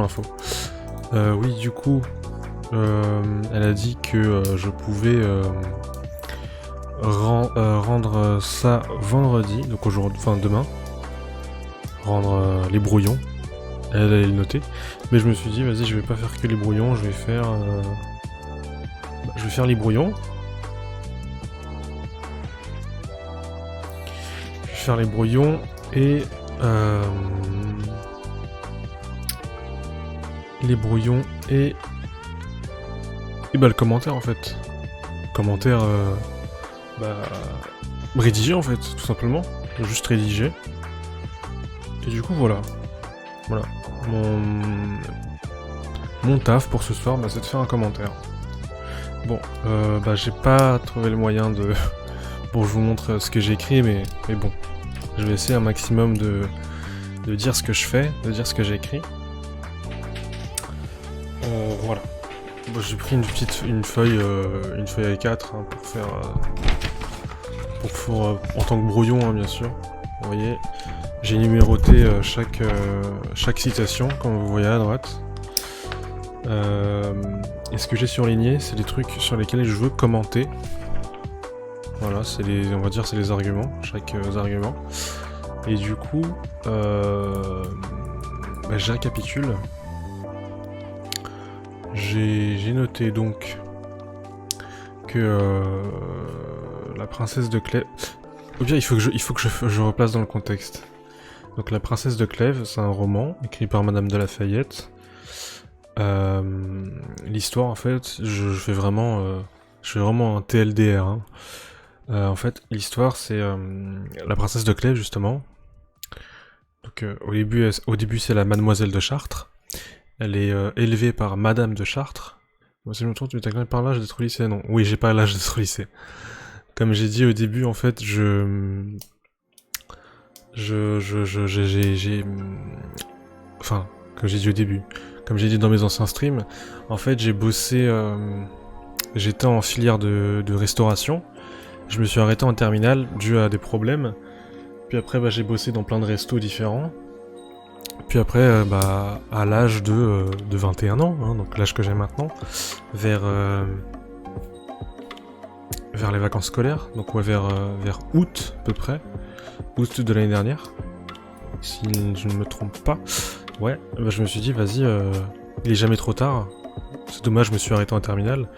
info. Oui, du coup, elle a dit que je pouvais rendre ça vendredi, donc aujourd'hui, enfin demain, rendre les brouillons. Elle allait le noter, mais je me suis dit, vas-y, je vais pas faire que les brouillons, je vais faire les brouillons. Je vais faire les brouillons et les brouillons et bah le commentaire en fait. Commentaire rédigé en fait, tout simplement. Juste rédigé. Et du coup voilà. Voilà. Mon taf pour ce soir, c'est de faire un commentaire. Bon, j'ai pas trouvé le moyen de... Bon, je vous montre ce que j'ai écrit, mais bon. Je vais essayer un maximum de dire ce que je fais, de dire ce que j'ai écrit. Voilà. Bon, j'ai pris une feuille A4 hein, pour faire... en tant que brouillon, hein, bien sûr. Vous voyez, j'ai numéroté chaque citation, comme vous voyez à droite. Et ce que j'ai surligné, c'est les trucs sur lesquels je veux commenter. Voilà, on va dire c'est les arguments, chaque argument. Et du coup, je récapitule. J'ai noté donc que la princesse de Clèves... Ou bien il faut que je replace dans le contexte. Donc la princesse de Clèves, c'est un roman écrit par Madame de La Fayette. L'histoire en fait, je fais vraiment un TLDR. Hein. En fait, l'histoire c'est la princesse de Clèves justement. Donc au début c'est la mademoiselle de Chartres. Elle est élevée par Madame de Chartres. Moi, si je me trompe, tu t'as quand même pas l'âge d'être au lycée, non? Oui, j'ai pas l'âge d'être au lycée. Comme j'ai dit au début, en fait, Enfin, comme j'ai dit au début, comme j'ai dit dans mes anciens streams, en fait, j'ai bossé... J'étais en filière de restauration. Je me suis arrêté en terminale dû à des problèmes. Puis après, j'ai bossé dans plein de restos différents. Puis après, à l'âge de 21 ans, hein, donc l'âge que j'ai maintenant, vers les vacances scolaires, donc ouais, vers août à peu près, août de l'année dernière, si je ne me trompe pas, ouais, je me suis dit, vas-y, il est jamais trop tard, c'est dommage, je me suis arrêté en terminale,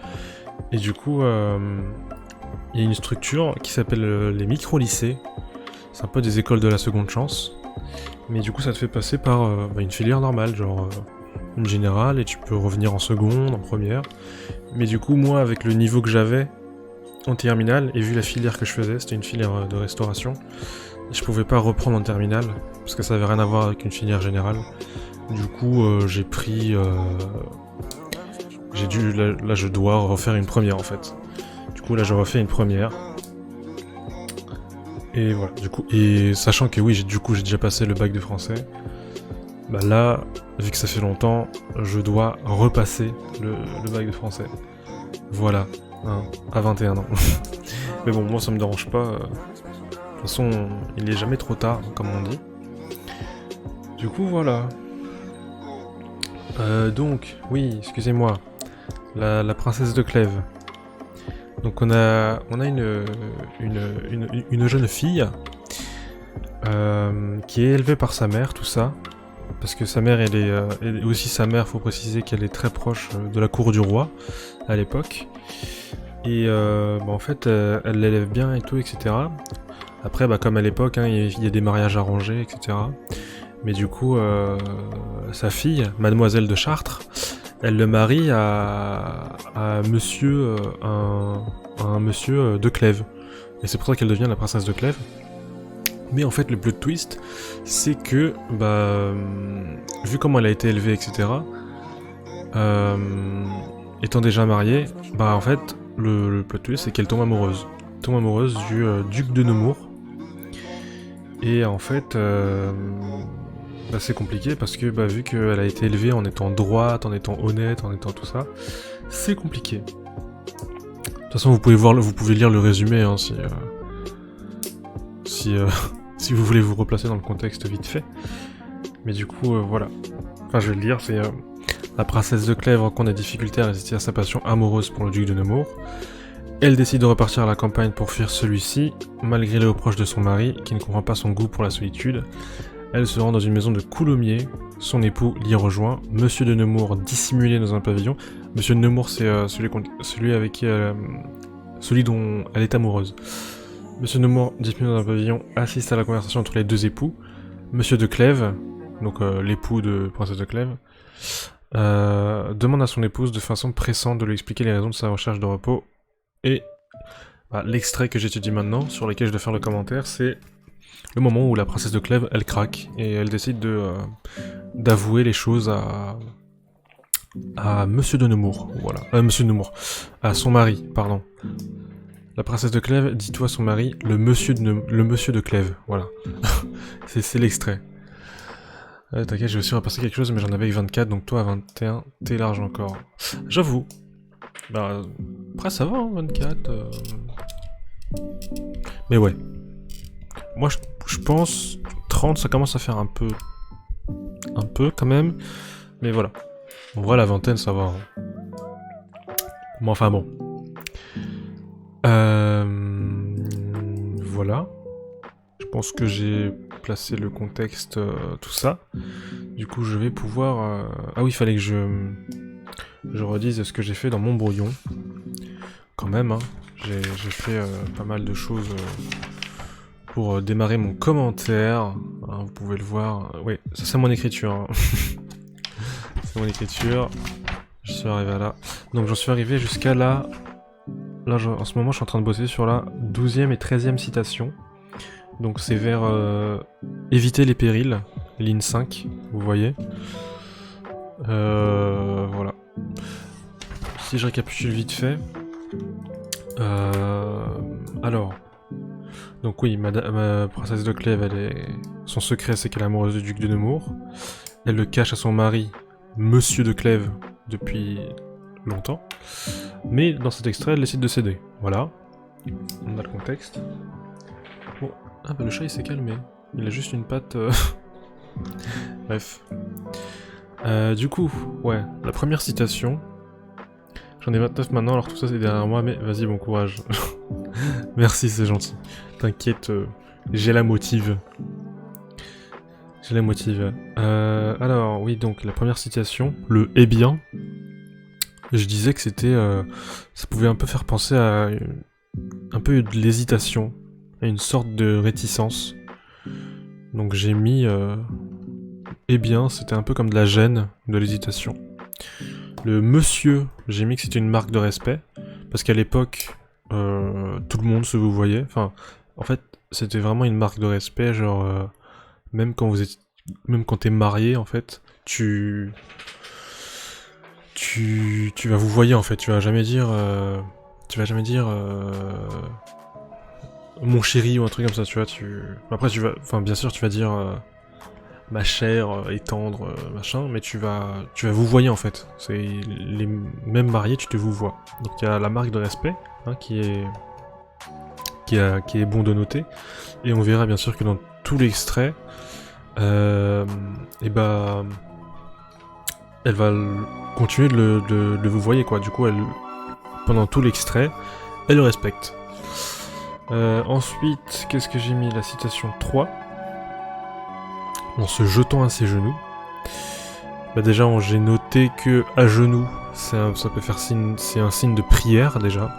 et du coup, il y a une structure qui s'appelle les micro-lycées, c'est un peu des écoles de la seconde chance. Mais du coup ça te fait passer par une filière normale, genre une générale, et tu peux revenir en seconde, en première. Mais du coup moi avec le niveau que j'avais en terminale, et vu la filière que je faisais, c'était une filière de restauration, je pouvais pas reprendre en terminale, parce que ça avait rien à voir avec une filière générale. Du coup j'ai pris... là je dois refaire une première en fait. Du coup là je refais une première. Et voilà, du coup, et sachant que oui, j'ai déjà passé le bac de français, là, vu que ça fait longtemps, je dois repasser le bac de français. Voilà, hein, à 21 ans. Mais bon, moi ça me dérange pas, de toute façon, il est jamais trop tard, comme on dit. Du coup, voilà. Donc, oui, excusez-moi, la princesse de Clèves. Donc on a une jeune fille qui est élevée par sa mère, tout ça. Parce que sa mère, elle est aussi sa mère, faut préciser qu'elle est très proche de la cour du roi, à l'époque. Et en fait, elle l'élève bien et tout, etc. Après, comme à l'époque, hein, il y a des mariages arrangés, etc. Mais du coup, sa fille, Mademoiselle de Chartres, elle le marie à monsieur, un monsieur de Clèves. Et c'est pour ça qu'elle devient la princesse de Clèves. Mais en fait, le plot twist, c'est que, vu comment elle a été élevée, etc., étant déjà mariée, en fait, le plot twist, c'est qu'elle tombe amoureuse. Tombe amoureuse du duc de Nemours. Et en fait... c'est compliqué parce que vu qu'elle a été élevée en étant droite, en étant honnête, en étant tout ça, c'est compliqué. De toute façon, vous pouvez lire le résumé hein, si vous voulez vous replacer dans le contexte vite fait. Mais du coup, voilà. Enfin, je vais le dire, c'est la princesse de Clèves rencontre des difficultés à résister à sa passion amoureuse pour le duc de Nemours. Elle décide de repartir à la campagne pour fuir celui-ci, malgré les reproches de son mari, qui ne comprend pas son goût pour la solitude. Elle se rend dans une maison de Coulommiers, son époux l'y rejoint, Monsieur de Nemours dissimulé dans un pavillon. Monsieur de Nemours, c'est celui avec qui celui dont elle est amoureuse. Monsieur de Nemours, dissimulé dans un pavillon, assiste à la conversation entre les deux époux. Monsieur de Clèves, donc l'époux de princesse de Clèves, demande à son épouse de façon pressante de lui expliquer les raisons de sa recherche de repos. Et l'extrait que j'étudie maintenant, sur lequel je dois faire le commentaire, c'est le moment où la princesse de Clèves, elle craque, et elle décide d'avouer les choses à Monsieur de Nemours, voilà. Monsieur de Nemours, à son mari, pardon. La princesse de Clèves dit-toi à son mari, le monsieur de Clèves, voilà. c'est l'extrait. T'inquiète, je vais aussi repasser quelque chose, mais j'en avais 24, donc toi à 21, t'es large encore. J'avoue. Bah, après ça va, hein, 24. Mais ouais. Moi, je pense 30, ça commence à faire un peu quand même. Mais voilà. En vrai, la vingtaine, ça va. Hein. Mais enfin bon. Voilà. Je pense que j'ai placé le contexte, tout ça. Du coup, je vais pouvoir... Ah oui, il fallait que je redise ce que j'ai fait dans mon brouillon. Quand même, hein. J'ai fait pas mal de choses pour démarrer mon commentaire. Hein, vous pouvez le voir. Oui, ça c'est mon écriture. Hein. C'est mon écriture. Je suis arrivé à là. Donc j'en suis arrivé jusqu'à là. Là, en ce moment, je suis en train de bosser sur la 12e et 13e citation. Donc c'est vers éviter les périls, ligne 5, vous voyez. Voilà. Si je récapitule vite fait. Alors. Donc oui, ma princesse de Clèves, son secret c'est qu'elle est amoureuse du duc de Nemours. Elle le cache à son mari, Monsieur de Clèves, depuis longtemps. Mais dans cet extrait, elle décide de céder. Voilà. On a le contexte. Bon. Ah bah le chat il s'est calmé. Il a juste une patte... Bref. Du coup, ouais, la première citation. J'en ai 29 maintenant, alors tout ça c'est derrière moi, mais vas-y, bon courage. Merci, c'est gentil. T'inquiète, j'ai la motive. J'ai la motive. Alors, oui, donc la première citation, le « eh bien », je disais que c'était... ça pouvait un peu faire penser à un peu de l'hésitation, à une sorte de réticence. Donc j'ai mis... eh bien, c'était un peu comme de la gêne, de l'hésitation. Le monsieur, j'ai mis que c'était une marque de respect, parce qu'à l'époque, tout le monde se vous voyait. Enfin, en fait, c'était vraiment une marque de respect, genre, même quand t'es marié, en fait, tu vas vous voyer, en fait. Tu vas jamais dire, mon chéri ou un truc comme ça, tu vois. Après, bien sûr, tu vas dire. Ma chère et tendre, machin, mais tu vas vous voyer en fait. C'est les mêmes mariés, tu te vous vois. Donc il y a la marque de respect, hein, qui est bon de noter, et on verra bien sûr que dans tout l'extrait, et bah, elle va continuer de vous voyer quoi. Du coup, pendant tout l'extrait, elle le respecte. Ensuite, qu'est-ce que j'ai mis? La citation 3. En se jetant à ses genoux. Bah déjà, j'ai noté que à genoux, ça peut faire signe, c'est un signe de prière déjà.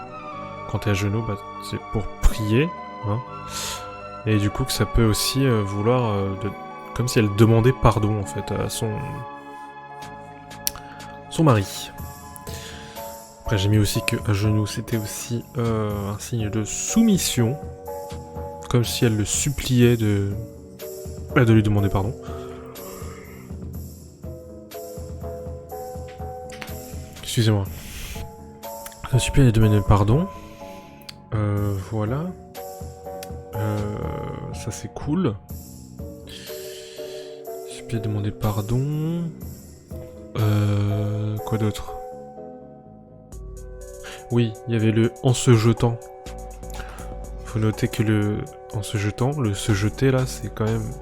Quand t'es à genoux, bah, c'est pour prier, hein. Et du coup, que ça peut aussi vouloir, comme si elle demandait pardon en fait à son mari. Après, j'ai mis aussi que à genoux, c'était aussi un signe de soumission, comme si elle le suppliait de lui demander pardon. Excusez-moi. Je supplie de lui demander pardon. Voilà. Ça c'est cool. Je supplie de demander pardon. Quoi d'autre? Oui, il y avait le en se jetant. Faut noter que le en se jetant, le se jeter là, c'est quand même...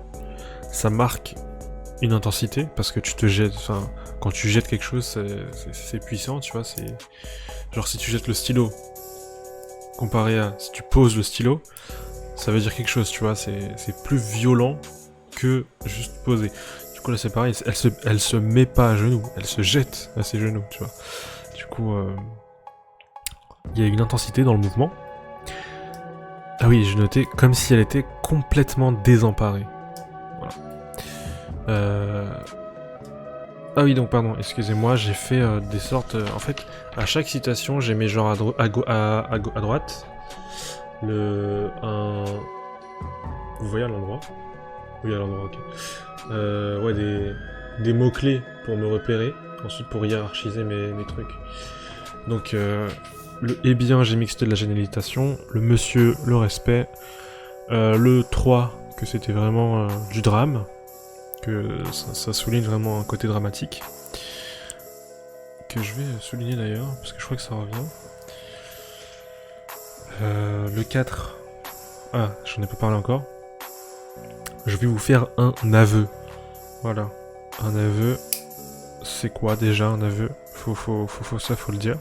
Ça marque une intensité, parce que tu te jettes, enfin, quand tu jettes quelque chose, c'est puissant, tu vois, c'est... Genre si tu jettes le stylo, comparé à si tu poses le stylo, ça veut dire quelque chose, tu vois, c'est plus violent que juste poser. Du coup là c'est pareil, elle se met pas à genoux, elle se jette à ses genoux, tu vois. Du coup, il y a une intensité dans le mouvement. Ah oui, j'ai noté comme si elle était complètement désemparée. Voilà. Ah oui, donc pardon, excusez-moi, j'ai fait des sortes... en fait, à chaque citation, j'ai mis genre à droite Vous voyez à l'endroit? Oui, à l'endroit, ok. Ouais, des mots-clés pour me repérer, ensuite pour hiérarchiser mes trucs. Donc, le « eh bien », j'ai mixé de la généralisation, le « monsieur », le respect, le 3, que c'était vraiment du drame, que ça souligne vraiment un côté dramatique, que je vais souligner d'ailleurs, parce que je crois que ça revient. Le 4, ah, j'en ai pas parlé encore, je vais vous faire un aveu, voilà, un aveu, c'est quoi déjà un aveu? Faut le dire.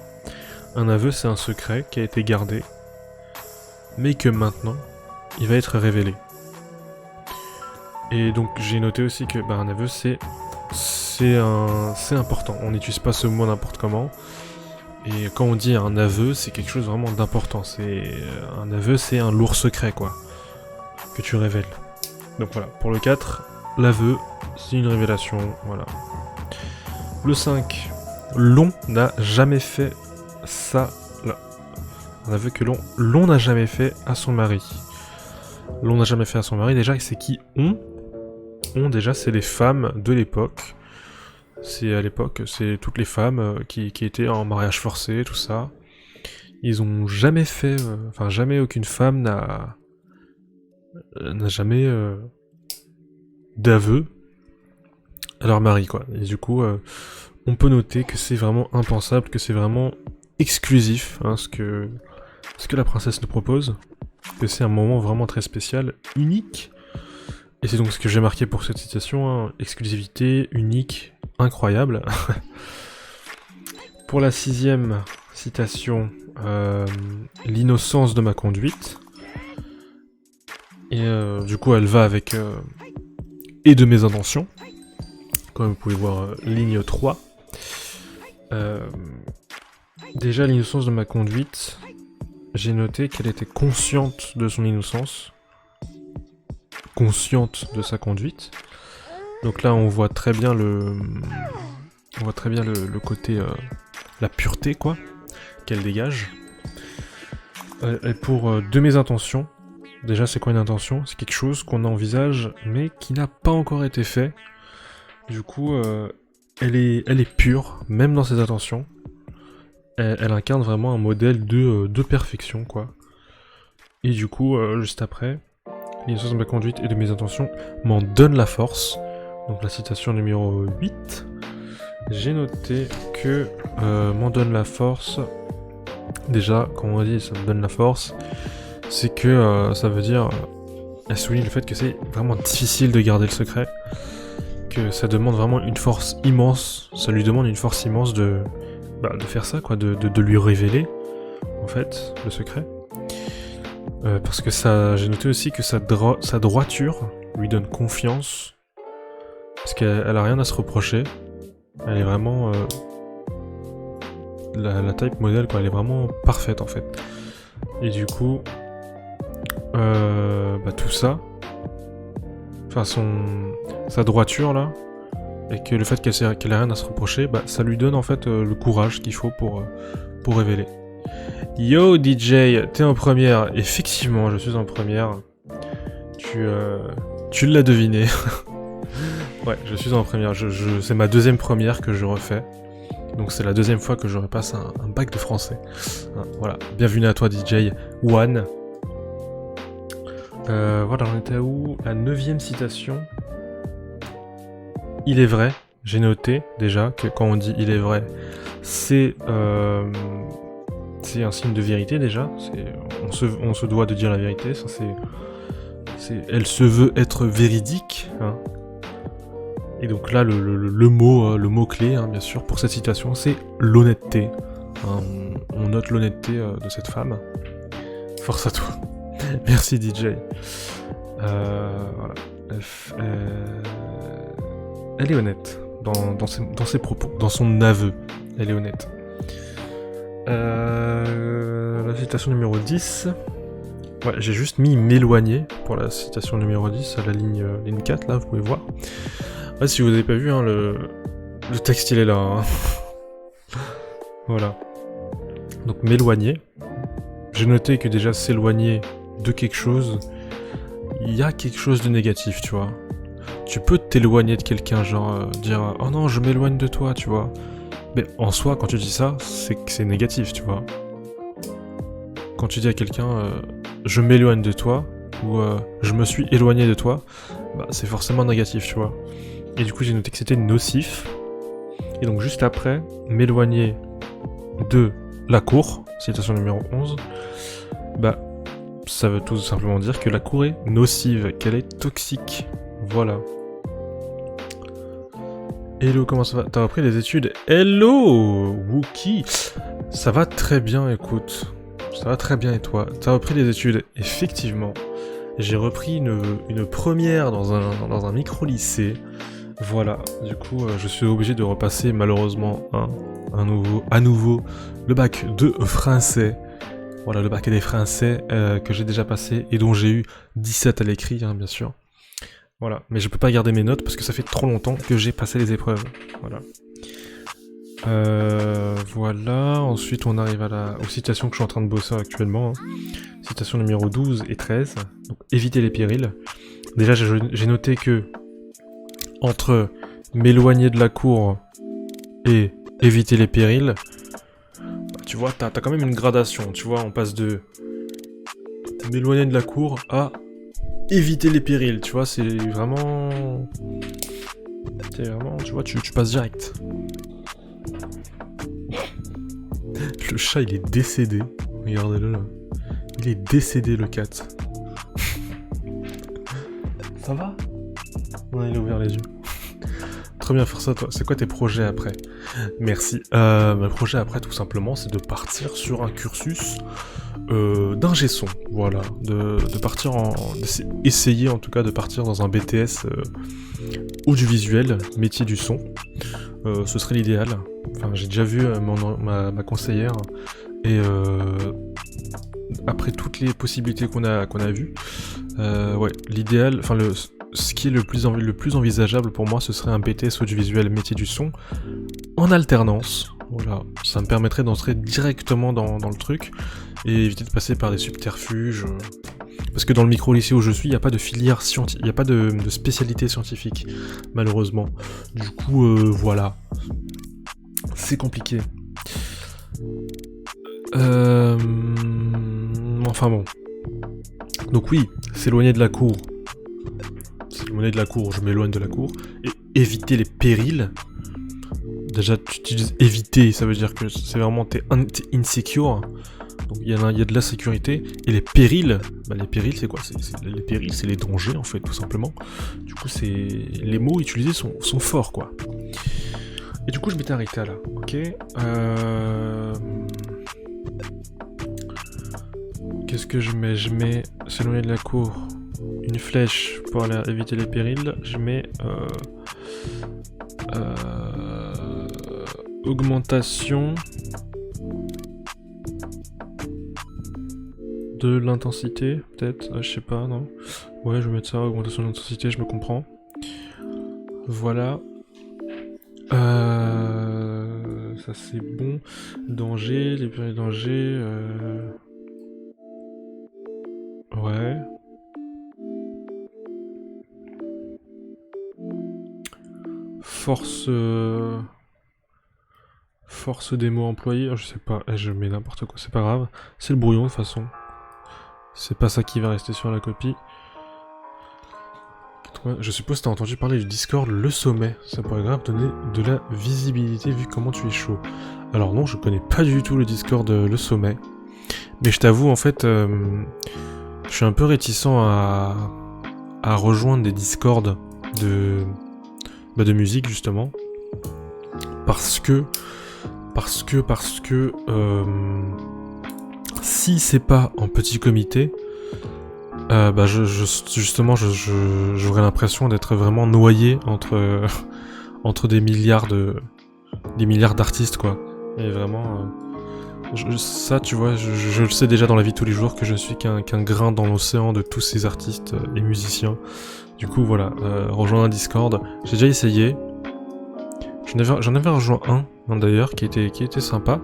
Un aveu, c'est un secret qui a été gardé, mais que maintenant, il va être révélé. Et donc j'ai noté aussi que un aveu, c'est important. On n'utilise pas ce mot n'importe comment. Et quand on dit un aveu, c'est quelque chose vraiment d'important. Un aveu, c'est un lourd secret, quoi, que tu révèles. Donc voilà, pour le 4, l'aveu, c'est une révélation, voilà. Le 5, l'on n'a jamais fait ça là. Un aveu que l'on n'a jamais fait à son mari. L'on n'a jamais fait à son mari, déjà, c'est qui on? On, déjà, c'est les femmes de l'époque. C'est à l'époque, c'est toutes les femmes qui étaient en mariage forcé, tout ça. Ils ont jamais fait... Enfin, jamais aucune femme n'a jamais d'aveu à leur mari, quoi. Et du coup, on peut noter que c'est vraiment impensable, que c'est vraiment exclusif, hein, ce que la princesse nous propose. Que c'est un moment vraiment très spécial, unique. Et c'est donc ce que j'ai marqué pour cette citation, hein, exclusivité, unique, incroyable. Pour la 6e citation, l'innocence de ma conduite. Et du coup elle va avec et de mes intentions. Comme vous pouvez voir, ligne 3. Déjà l'innocence de ma conduite, j'ai noté qu'elle était consciente de son innocence. Consciente de sa conduite. Donc là on voit très bien le côté la pureté, quoi, qu'elle dégage. Et pour de mes intentions, déjà c'est quoi une intention? C'est quelque chose qu'on envisage mais qui n'a pas encore été fait. Du coup elle est pure, même dans ses intentions. Elle incarne vraiment un modèle de perfection, quoi. Et du coup, juste après, l'innocence de ma conduite et de mes intentions m'en donne la force. Donc la citation numéro 8. J'ai noté que m'en donne la force. Déjà, quand on dit ça me donne la force, c'est que ça veut dire... elle souligne le fait que c'est vraiment difficile de garder le secret. Que ça demande vraiment une force immense. Ça lui demande une force immense de faire ça, quoi, de lui révéler, en fait, le secret. Parce que ça, j'ai noté aussi que sa droiture lui donne confiance, parce qu'elle a rien à se reprocher. Elle est vraiment la type modèle, quoi. Elle est vraiment parfaite, en fait. Et du coup, tout ça, enfin sa droiture là, et que le fait qu'elle a rien à se reprocher, ça lui donne en fait le courage qu'il faut pour révéler. Yo DJ, t'es en première. Effectivement, je suis en première. Tu l'as deviné. Ouais, je suis en première. C'est ma 2e première que je refais. Donc c'est la 2e fois que je repasse un bac de français. Voilà, bienvenue à toi DJ One. Voilà, on était où? La 9e citation. Il est vrai, j'ai noté déjà que quand on dit il est vrai, c'est un signe de vérité déjà. On se doit de dire la vérité. Ça, elle se veut être véridique, hein. Et donc là, le mot clé, hein, bien sûr, pour cette citation, c'est l'honnêteté. Hein, on note l'honnêteté de cette femme. Force à toi. Merci DJ. Voilà. Elle est honnête dans ses propos, dans son aveu. Elle est honnête. La citation numéro 10. Ouais, j'ai juste mis m'éloigner pour la citation numéro 10 à la ligne 4, là, vous pouvez voir. Ah, si vous n'avez pas vu, hein, le texte il est là. Hein. Voilà. Donc m'éloigner. J'ai noté que déjà s'éloigner de quelque chose, il y a quelque chose de négatif, tu vois. Tu peux t'éloigner de quelqu'un, genre dire oh non, je m'éloigne de toi, tu vois. Mais en soi, quand tu dis ça, c'est que c'est négatif, tu vois. Quand tu dis à quelqu'un je m'éloigne de toi ou je me suis éloigné de toi, bah c'est forcément négatif, tu vois. Et du coup, j'ai noté que c'était nocif. Et donc juste après, m'éloigner de la cour, citation numéro 11, bah ça veut tout simplement dire que la cour est nocive, qu'elle est toxique. Voilà. Hello, comment ça va? T'as repris les études? Hello, Wookie. Ça va très bien, écoute. Ça va très bien, et toi? T'as repris les études? Effectivement. J'ai repris une première dans un micro-lycée. Voilà. Du coup, je suis obligé de repasser, malheureusement, à nouveau, le bac de français. Voilà, le bac des français que j'ai déjà passé et dont j'ai eu 17 à l'écrit, hein, bien sûr. Voilà, mais je peux pas garder mes notes parce que ça fait trop longtemps que j'ai passé les épreuves. Voilà. Voilà, ensuite on arrive aux citations que je suis en train de bosser actuellement. Hein. Citation numéro 12 et 13. Donc, éviter les périls. Déjà, j'ai noté que entre m'éloigner de la cour et éviter les périls, bah, tu vois, t'as quand même une gradation. Tu vois, on passe de m'éloigner de la cour à éviter les périls, tu vois, c'est vraiment, tu vois, tu passes direct. Le chat, il est décédé. Regardez-le, là. Il est décédé, le cat. Ça va? Non, il a ouvert les yeux. Très bien, faire ça, toi. C'est quoi tes projets après? Merci. Mes projets après, tout simplement, c'est de partir sur un cursus d'ingé son, voilà, de partir essayer en tout cas de partir dans un BTS audiovisuel, métier du son, ce serait l'idéal. Enfin, j'ai déjà vu ma conseillère et après toutes les possibilités qu'on a vues, ouais, l'idéal, enfin ce qui est le plus envisageable pour moi, ce serait un BTS audiovisuel métier du son en alternance. Voilà, ça me permettrait d'entrer directement dans le truc et éviter de passer par des subterfuges. Parce que dans le micro-lycée où je suis, il n'y a pas de filière scientifique, il n'y a pas de spécialité scientifique, malheureusement. Du coup, voilà. C'est compliqué. Enfin bon. Donc oui, s'éloigner de la cour. S'éloigner de la cour, je m'éloigne de la cour. Et éviter les périls. Déjà, tu utilises éviter, ça veut dire que c'est vraiment t'es insecure. Donc il y a de la sécurité. Et les périls, bah les périls c'est quoi? Les périls c'est les dangers en fait, tout simplement. Du coup les mots utilisés sont forts quoi. Et du coup je m'étais arrêté là, ok. Qu'est-ce que je mets? Je mets s'éloigner de la cour, une flèche pour aller éviter les périls. Je mets augmentation de l'intensité, peut-être, je sais pas, non. Ouais, je vais mettre ça, augmentation de l'intensité, je me comprends. Voilà. Ça c'est bon. Danger, les périls dangers. Ouais. Force des mots employés, je sais pas, je mets n'importe quoi, c'est pas grave. C'est le brouillon de toute façon. C'est pas ça qui va rester sur la copie. Je suppose que t'as entendu parler du Discord Le Sommet. Ça pourrait grave donner de la visibilité vu comment tu es chaud. Alors non, je connais pas du tout le Discord Le Sommet. Mais je t'avoue, en fait, je suis un peu réticent à rejoindre des Discords de musique justement. Parce que si c'est pas en petit comité, justement j'aurais l'impression d'être vraiment noyé entre des milliards d'artistes quoi. Et vraiment ça tu vois, je le sais déjà dans la vie de tous les jours que je suis qu'un grain dans l'océan de tous ces artistes et musiciens. Du coup voilà, rejoindre un Discord, j'ai déjà essayé. J'en avais rejoint un d'ailleurs qui était sympa,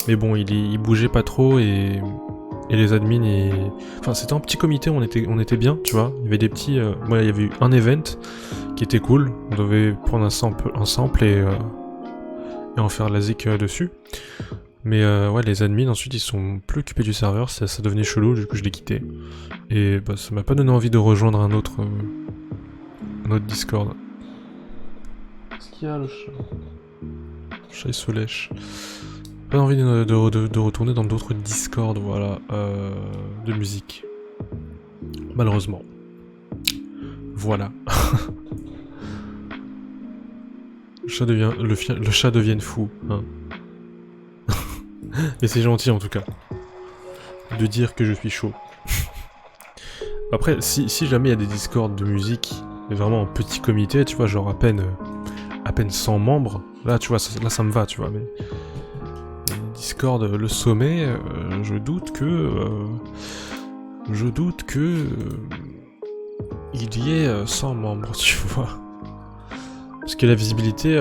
mais bon il bougeait pas trop et les admins enfin c'était un petit comité, on était bien, tu vois. Il y avait des petits, il y avait eu un event qui était cool, on devait prendre un sample et en faire la zik dessus. Mais ouais, les admins ensuite ils sont plus occupés du serveur, ça devenait chelou, du coup je l'ai quitté. Et bah ça m'a pas donné envie de rejoindre un autre Discord. Qu'est-ce qu'il y a le chat? Le chat il se lèche. Pas envie de retourner dans d'autres Discord, voilà, de musique. Malheureusement. Voilà. Le chat devient fou, hein. Mais c'est gentil en tout cas. De dire que je suis chaud. Après, si jamais il y a des Discords de musique, mais vraiment en petit comité, tu vois, genre à peine 100 membres, là tu vois, là ça me va, tu vois, mais Discord, le sommet, je doute que il y ait 100 membres, tu vois. Parce que la visibilité,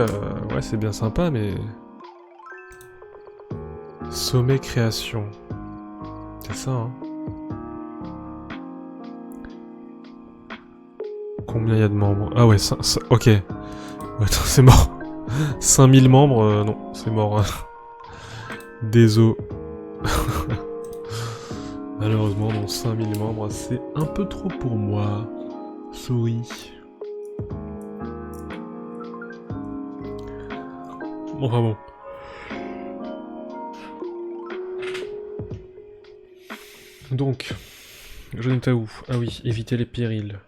ouais c'est bien sympa, mais sommet création, c'est ça, hein. Combien il y a de membres? Ah ouais, ok. Ouais, attends, c'est mort. 5000 membres, non, c'est mort. Désolé. Malheureusement, non, 5000 membres, c'est un peu trop pour moi. Sorry. Bon, enfin bon. Donc, j'en étais où? Ah oui, éviter les périls.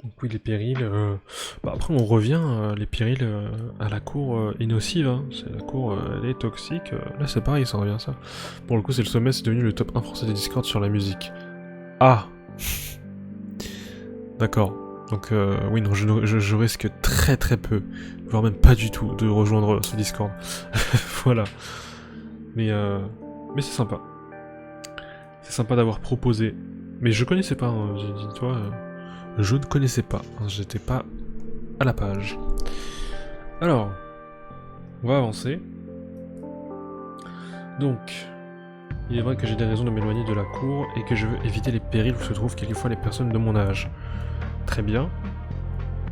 Donc oui, les périls, après on revient, les périls à la cour est nocive, hein. C'est la cour, elle est toxique, là c'est pareil, ça revient à ça. Pour le coup c'est le sommet, c'est devenu le top 1 français des Discord sur la musique. Ah. D'accord, donc oui non, je risque très très peu, voire même pas du tout, de rejoindre ce Discord. Voilà. Mais c'est sympa. C'est sympa d'avoir proposé. Mais je connaissais pas, hein, j'ai dit, toi... je ne connaissais pas, j'étais pas à la page. Alors, on va avancer. Donc, il est vrai que j'ai des raisons de m'éloigner de la cour et que je veux éviter les périls où se trouvent quelquefois les personnes de mon âge. Très bien.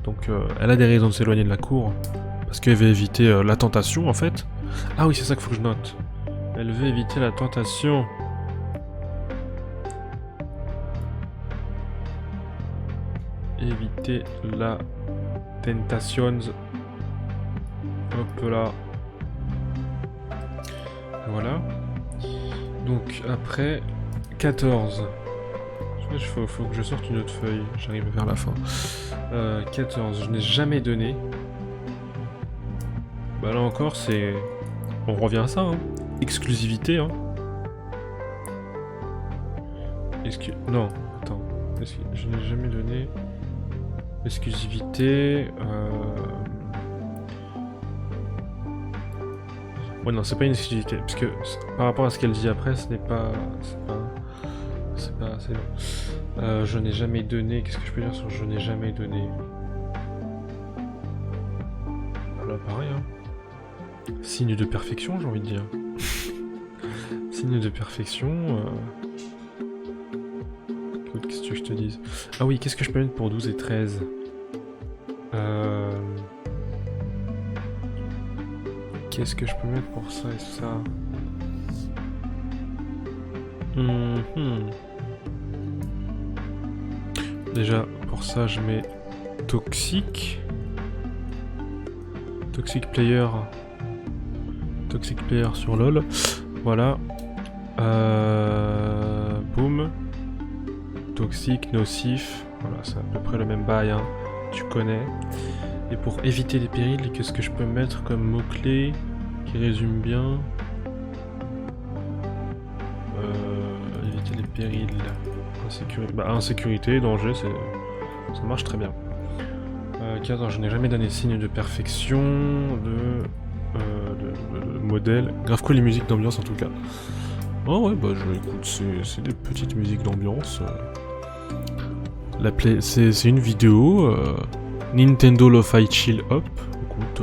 Donc, elle a des raisons de s'éloigner de la cour parce qu'elle veut éviter la tentation en fait. Ah oui, c'est ça qu'il faut que je note. Elle veut éviter la tentation. Éviter la tentation. Hop là. Voilà. Donc après 14. Il faut que je sorte une autre feuille. J'arrive vers la fin. 14. Je n'ai jamais donné. Bah là encore c'est... On revient à ça, hein. Exclusivité, hein. Non, attends. Je n'ai jamais donné... Exclusivité... Ouais non, c'est pas une exclusivité, parce que par rapport à ce qu'elle dit après, ce n'est pas... C'est pas assez long. Je n'ai jamais donné... Qu'est-ce que je peux dire sur je n'ai jamais donné? Là pareil, hein. Signe de perfection, j'ai envie de dire. Signe de perfection... Qu'est-ce que je te dise? Ah oui, qu'est-ce que je peux mettre pour 12 et 13? Qu'est-ce que je peux mettre pour ça et ça? Déjà, pour ça, je mets toxique. Toxic player sur LoL. Voilà. Boom. Toxique, nocif. Voilà, c'est à peu près le même bail, hein. tu connais. Et pour éviter les périls, qu'est-ce que je peux mettre comme mot-clé qui résume bien éviter les périls. Insécurité, danger, ça marche très bien. 15 ans, je n'ai jamais donné signe de perfection, de modèle. Grave cool les musiques d'ambiance en tout cas. Oh ouais, bah écoute, c'est des petites musiques d'ambiance. C'est une vidéo Nintendo Lo-Fi Chill Up. Écoute,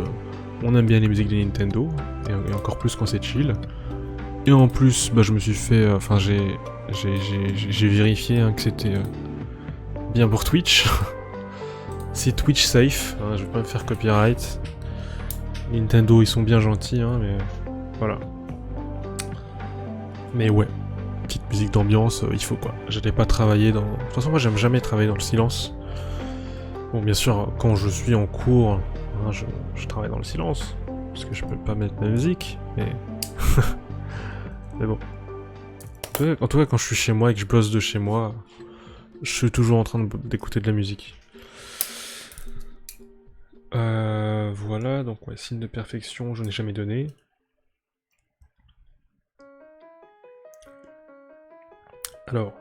on aime bien les musiques de Nintendo, et encore plus quand c'est chill. Et en plus, bah je me suis fait, enfin j'ai vérifié hein, que c'était bien pour Twitch. C'est Twitch safe, hein, je vais pas me faire copyright. Nintendo ils sont bien gentils, hein, mais voilà. Mais ouais, petite musique d'ambiance, il faut quoi. J'allais pas travailler dans... De toute façon moi j'aime jamais travailler dans le silence. Bon bien sûr, quand je suis en cours, hein, je travaille dans le silence, parce que je peux pas mettre ma musique, mais... mais bon. En tout cas quand je suis chez moi et que je bosse de chez moi, je suis toujours en train d'écouter de la musique. Voilà, donc ouais, signe de perfection, je n'ai jamais donné. Alors,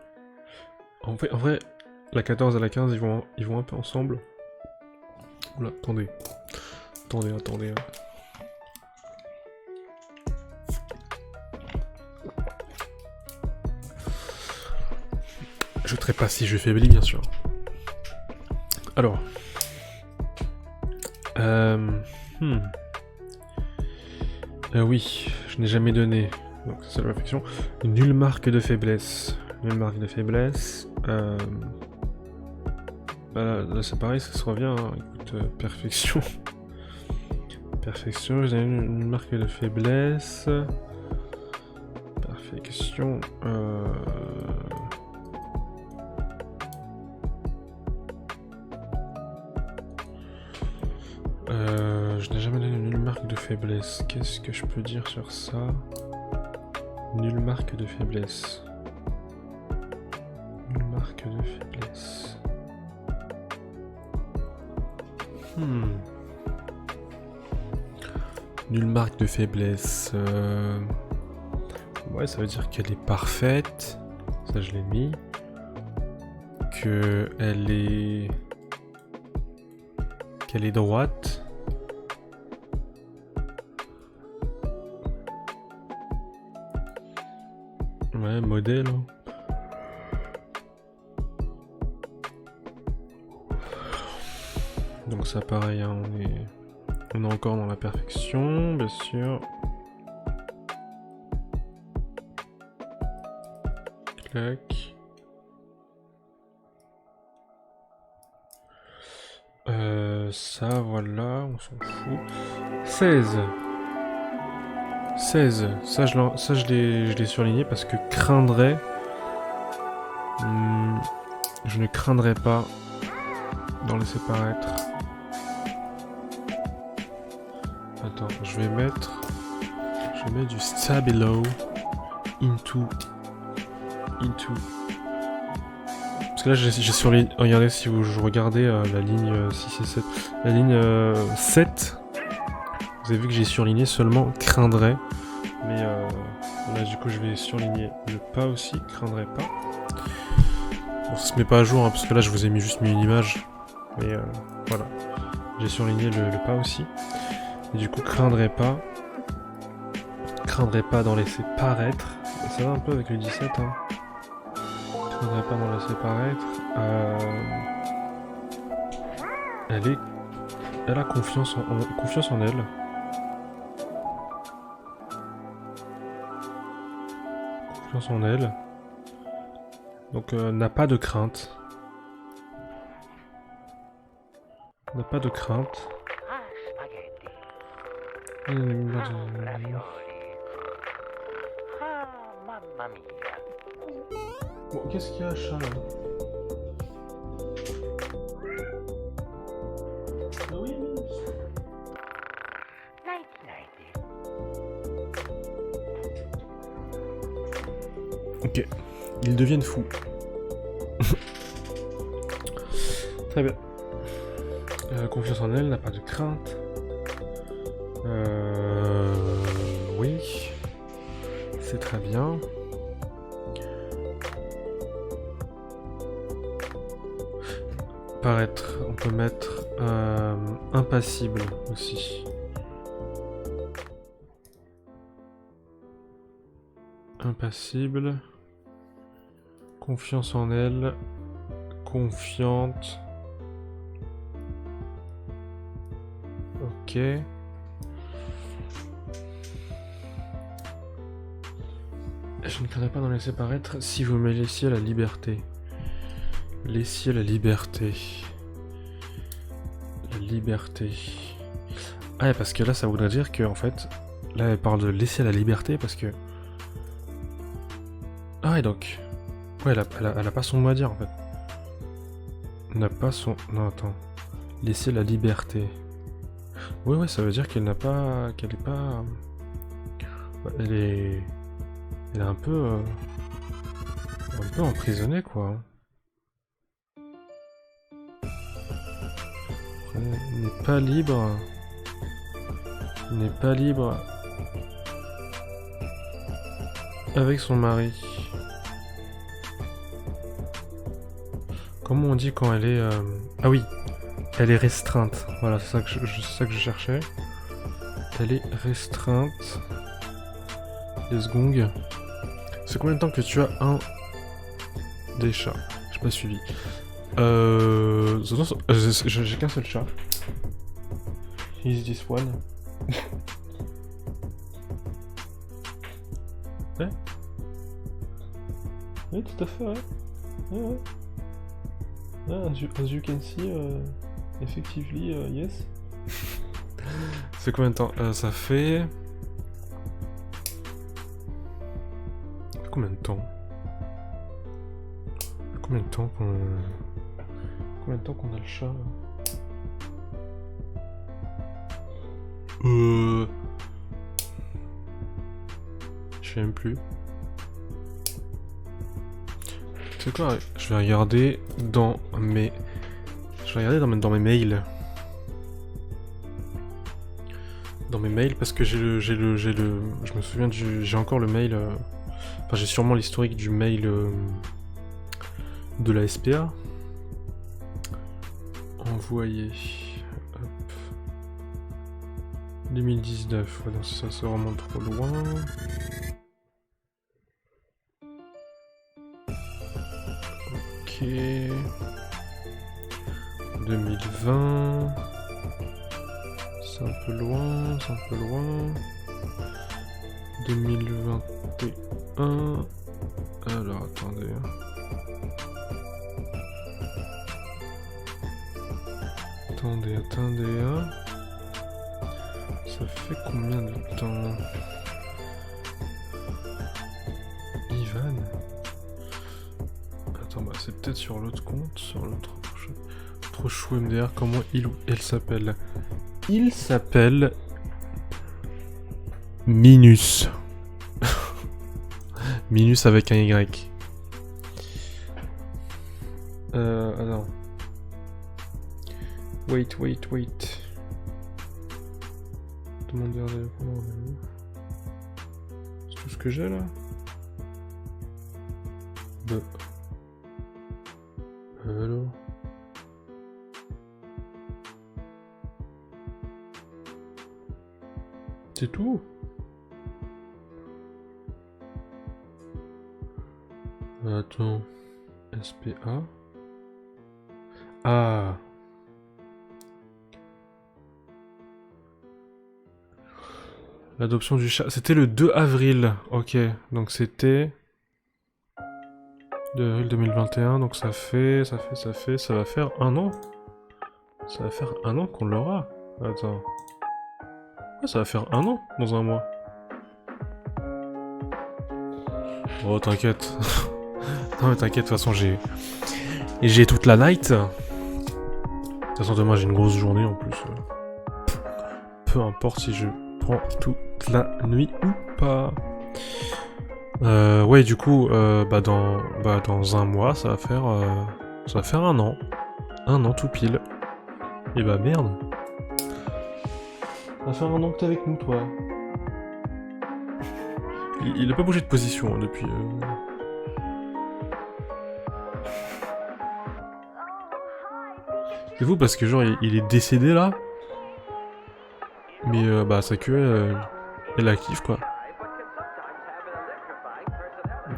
en vrai, la 14 et la 15, ils vont un peu ensemble. Oula, attendez. Attendez. Je trépasse si je faiblis, bien sûr. Alors. Oui, je n'ai jamais donné. Donc c'est la perfection. Nulle marque de faiblesse. Nulle marque de faiblesse. Bah là c'est pareil, ça se revient. Hein. Écoute, perfection. Perfection, j'ai une marque de faiblesse. Perfection. Je n'ai jamais donné nulle marque de faiblesse. Qu'est-ce que je peux dire sur ça? Nulle marque de faiblesse. Nulle marque de faiblesse. Nulle marque de faiblesse. Ouais, ça veut dire qu'elle est parfaite. Ça, je l'ai mis. Qu'elle est droite. Ouais, modèle. Donc ça pareil, hein, on est encore dans la perfection, bien sûr. Clac. Ça, voilà, on s'en fout. 16. 16. Ça, je l'ai surligné parce que craindrait... je ne craindrais pas d'en laisser paraître. Attends, je vais mettre du Stabilo into. Parce que là j'ai surligné. Regardez si je regardais la ligne 6 et 7. La ligne 7. Vous avez vu que j'ai surligné seulement craindrait. Mais là du coup je vais surligner le pas aussi, craindrait pas. Bon ça se met pas à jour hein, parce que là je vous ai juste mis une image. Mais voilà. J'ai surligné le pas aussi. Et du coup craindrait pas d'en laisser paraître. Ça va un peu avec le 17 hein. Craindrait pas d'en laisser paraître. Elle a confiance en elle. Confiance en elle. Donc n'a pas de crainte. N'a pas de crainte. Bon, qu'est-ce qu'il y a, chat là? Ah oui. Ok, ils deviennent fous. Très bien. Confiance en elle, n'a pas de crainte. Oui. C'est très bien. Paraître, on peut mettre impassible aussi. Impassible. Confiance en elle. Confiante. Ok. Je ne craindrais pas d'en laisser paraître si vous me laissiez la liberté. Laissiez la liberté. La liberté. Ah, parce que là, ça voudrait dire que, en fait, là, elle parle de laisser la liberté parce que. Ah, et donc. Ouais, elle a pas son mot à dire, en fait. Elle n'a pas son. Non, attends. Laisser la liberté. Ouais, ça veut dire qu'elle n'a pas. Qu'elle est pas. Elle est. Elle est un peu. Un peu emprisonnée, quoi. Elle n'est pas libre. Elle n'est pas libre. Avec son mari. Comment on dit quand elle est... Ah oui, elle est restreinte. Voilà, c'est ça que je cherchais. Elle est restreinte. Les secondes. C'est combien de temps que tu as un des chats? J'ai pas suivi. J'ai qu'un seul chat. Is this one? Ouais. Oui, tout à fait, ouais. Ouais. As you can see, effectively, yes. C'est combien de temps? Ça fait... Combien de temps? Combien de temps qu'on... Combien de temps qu'on a le chat? Je sais même plus. C'est quoi? Je vais regarder dans mes... dans mes mails. Dans mes mails parce que j'ai le... Je me souviens j'ai encore le mail... Enfin j'ai sûrement l'historique du mail de la SPA. Envoyé. Hop. 2019. Ouais, non, ça remonte trop loin. Ok. 2020. C'est un peu loin, 2021. Alors, attendez. Attendez. Ça fait combien de temps? Ivan? Attends, bah c'est peut-être sur l'autre compte, sur l'autre trop chou MDR, comment il ou elle s'appelle? Il s'appelle Minus. Minus avec un Y. Alors. Wait. Demandeur de rendez-vous. C'est tout ce que j'ai là? Alors. C'est tout? Attends. SPA. Ah. L'adoption du chat. C'était le 2 avril. Ok. Donc c'était... 2 avril 2021. Donc ça fait... Ça va faire un an. Ça va faire un an qu'on l'aura. Attends. Ouais, ça va faire un an dans un mois. Oh, t'inquiète. Non mais t'inquiète, de toute façon j'ai toute la night. De toute façon demain j'ai une grosse journée en plus. Peu importe si je prends toute la nuit ou pas. Ouais, du coup, dans un mois ça va faire un an. Un an tout pile. Eh bah merde. Ça fait un an que t'es avec nous, toi. Il a pas bougé de position hein, depuis... C'est fou parce que genre il est décédé là. Mais bah sa queue elle la kiffe quoi.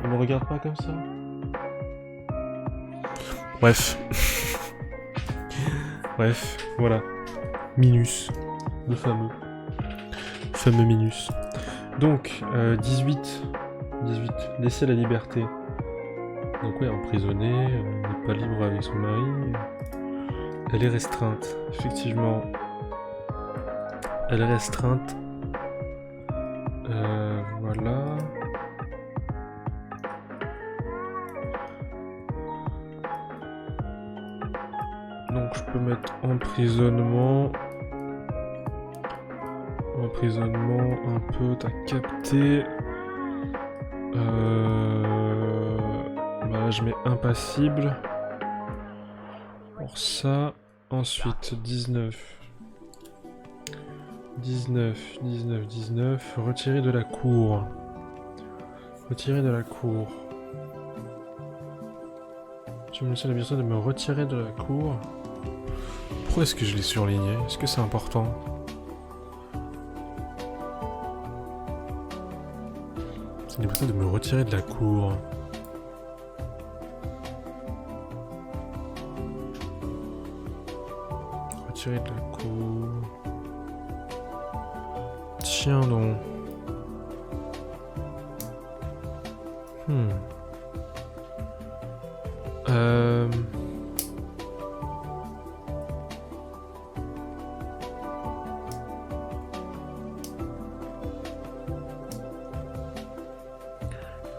Il me regarde pas comme ça. Bref. Bref, voilà. Minus. Le fameux. Fameux Minus. Donc, 18. Laisser la liberté. Donc ouais, emprisonnée, n'est pas libre avec son mari. Elle est restreinte, effectivement. Elle est restreinte. Voilà. Donc je peux mettre emprisonnement. Emprisonnement, un peu, t'as capté. Bah je mets impassible. Pour ça. Ensuite, 19. 19. Retirer de la cour. Retirer de la cour. Tu me laisses la personne de me retirer de la cour. Pourquoi est-ce que je l'ai surligné? Est-ce que c'est important? C'est une personne de me retirer de la cour. Retirer de la cour. Tiens donc.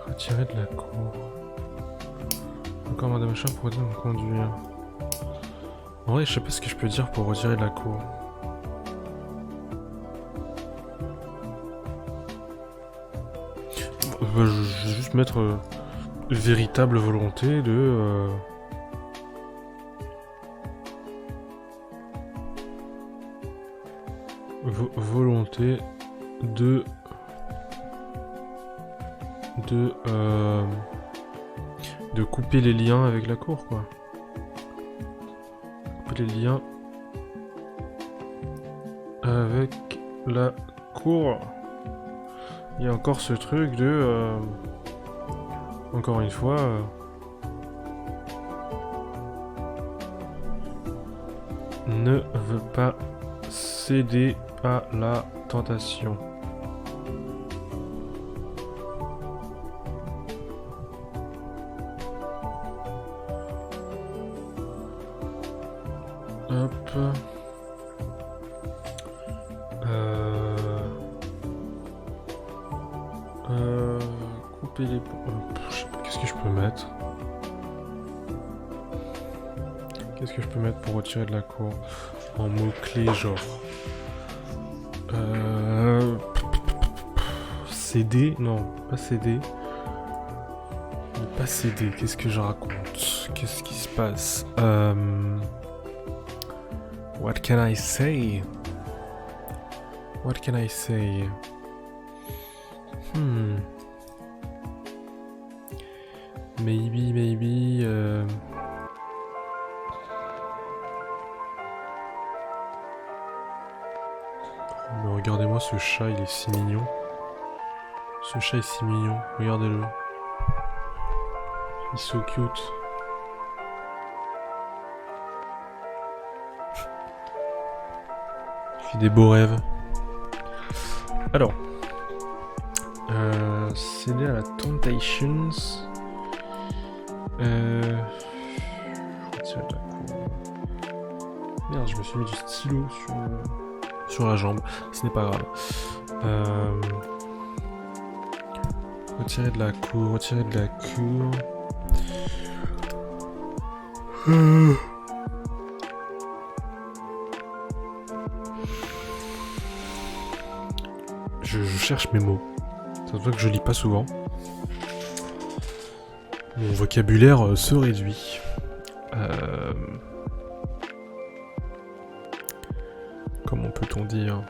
Retirer de la cour. Encore madame Chat pour me conduire. En vrai, je sais pas ce que je peux dire pour retirer de la cour. Je vais juste mettre véritable volonté de... volonté de couper les liens avec la cour, quoi. Couper les liens avec la cour. Il y a encore ce truc de... encore une fois... ne veut pas céder à la tentation. Hop. Couper les... je sais pas, qu'est-ce que je peux mettre? Qu'est-ce que je peux mettre pour retirer de la cour? En mots-clés, genre... céder? Non, pas céder. Ne pas céder, qu'est-ce que je raconte? Qu'est-ce qui se passe? What can I say? What can I say? Maybe... Mais regardez-moi ce chat, il est si mignon. Ce chat est si mignon, regardez-le. Il est so cute. Il fait des beaux rêves. Alors. Céder à la Temptations. Retirer de la cour. Merde, je me suis mis du stylo sur la jambe. Ce n'est pas grave. Retirer de la cour, retirer de la cour. Je cherche mes mots. Ça se voit que je lis pas souvent. Mon vocabulaire se réduit. peut-on dire?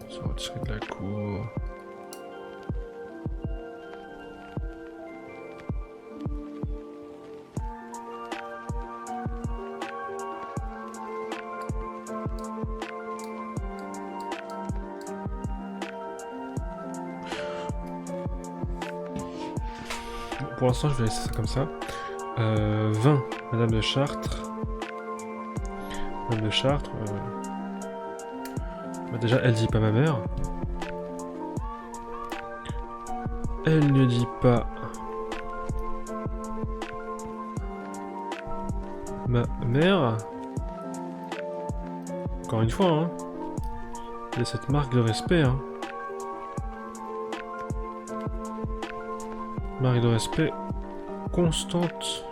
Se retirer de la cour. Pour l'instant, je vais laisser ça comme ça. 20, Madame de Chartres. Madame de Chartres. Bah déjà, elle dit pas ma mère. Elle ne dit pas ma mère. Encore une fois, hein. Il y a cette marque de respect, hein. Marque de respect constante.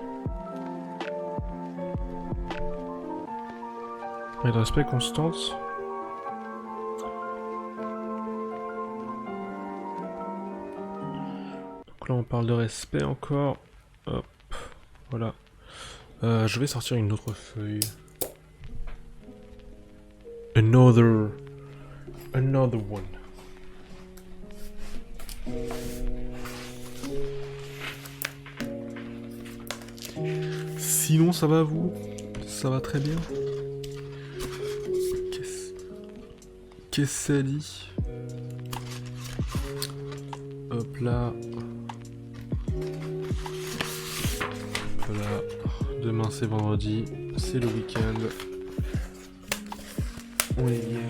Marque de respect constante. Donc là on parle de respect encore. Hop, voilà. Je vais sortir une autre feuille. Another one. Sinon, ça va vous? Ça va très bien? Qu'est-ce que ça dit? Hop là. Hop là. Demain c'est vendredi, c'est le week-end. On est bien.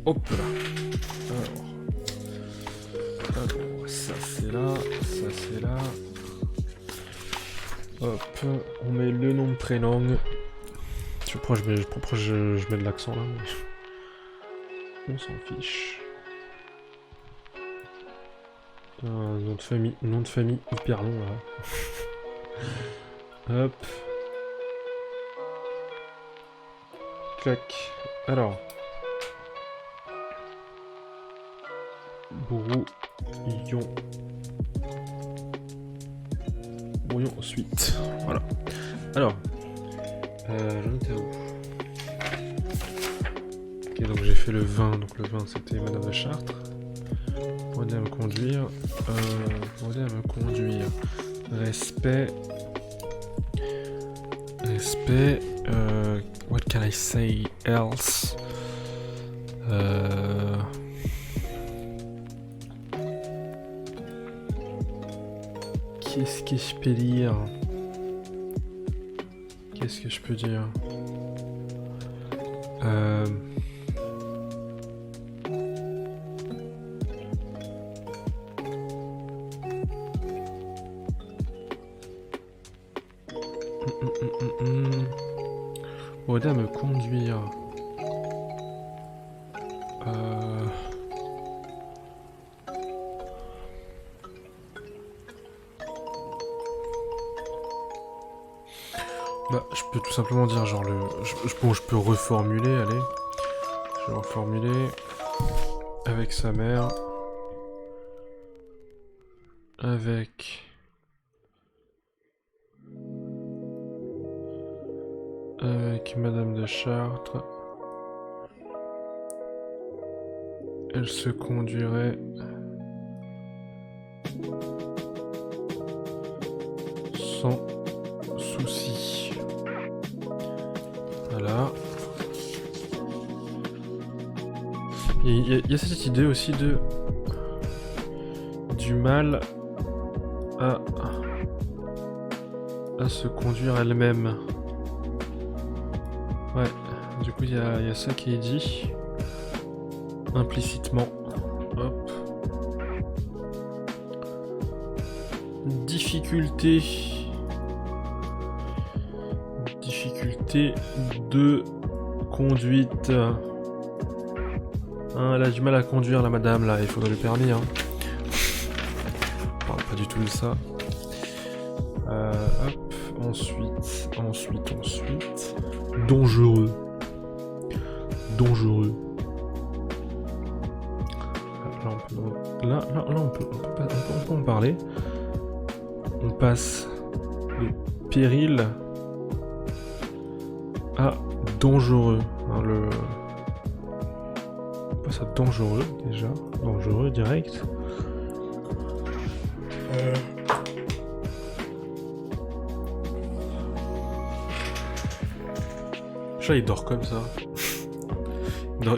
Hop là. Alors, ça c'est là, ça c'est là. Hop, on met le nom de prénom. Je sais pas pourquoi je mets de l'accent là, mais on s'en fiche. Un nom de famille hyper long là. Hop. Clac. Alors. Brouillon. Brouillon ensuite. Voilà. Alors. J'en étais où? Ok, donc j'ai fait le vin. Donc le vin c'était Madame de Chartres. Pour aider à me conduire. Respect. Respect. What can I say else? Qu'est-ce que je peux dire? Qu'est-ce que je peux dire? Pour aider à me conduire. Bah, je peux tout simplement dire genre je peux reformuler, allez. Je vais reformuler avec sa mère. Avec Madame de Chartres. Elle se conduirait sans souci. Voilà. Il y a cette idée aussi de du mal à se conduire elle-même. Ouais, du coup il y a ça qui est dit implicitement. Hop. Difficulté de conduite. Hein, elle a du mal à conduire la madame là, il faudrait le permis. Hein. On parle pas du tout de ça. Hop, ensuite. Dangereux. Là on peut en parler. parler. On passe de péril à dangereux. Hein, on passe à dangereux déjà. Dangereux direct. Là, il dort comme ça.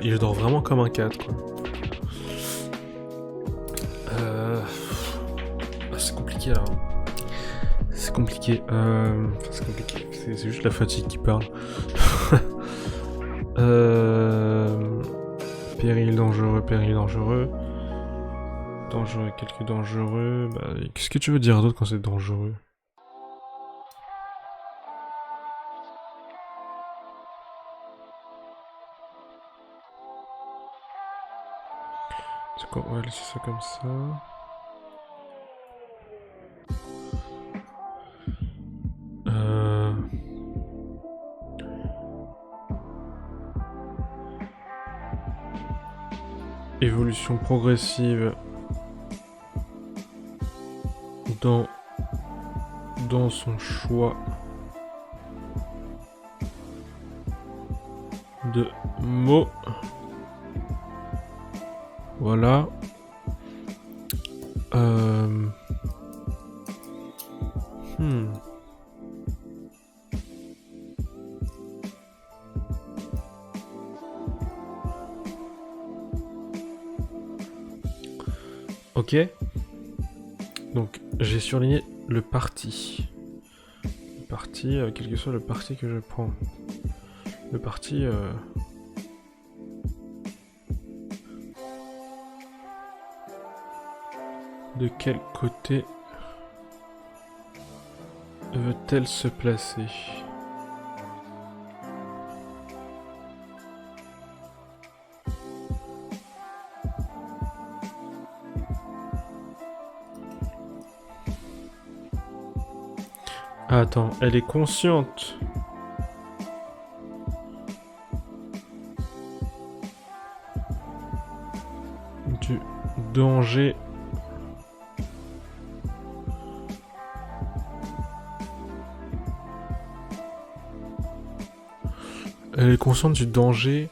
Il dort vraiment comme un 4, quoi. C'est compliqué, là. C'est compliqué. C'est compliqué. C'est juste la fatigue qui parle. Péril dangereux, péril dangereux. Dangereux, quelques dangereux. Bah, qu'est-ce que tu veux dire d'autre quand c'est dangereux? C'est quoi? On va laisser ça comme ça. Évolution progressive dans son choix de mots. Voilà. Ok. Donc j'ai surligné le parti. Le parti, quel que soit le parti que je prends. Le parti... De quel côté veut-elle se placer? Attends, elle est consciente. Du danger. Elle est consciente du danger.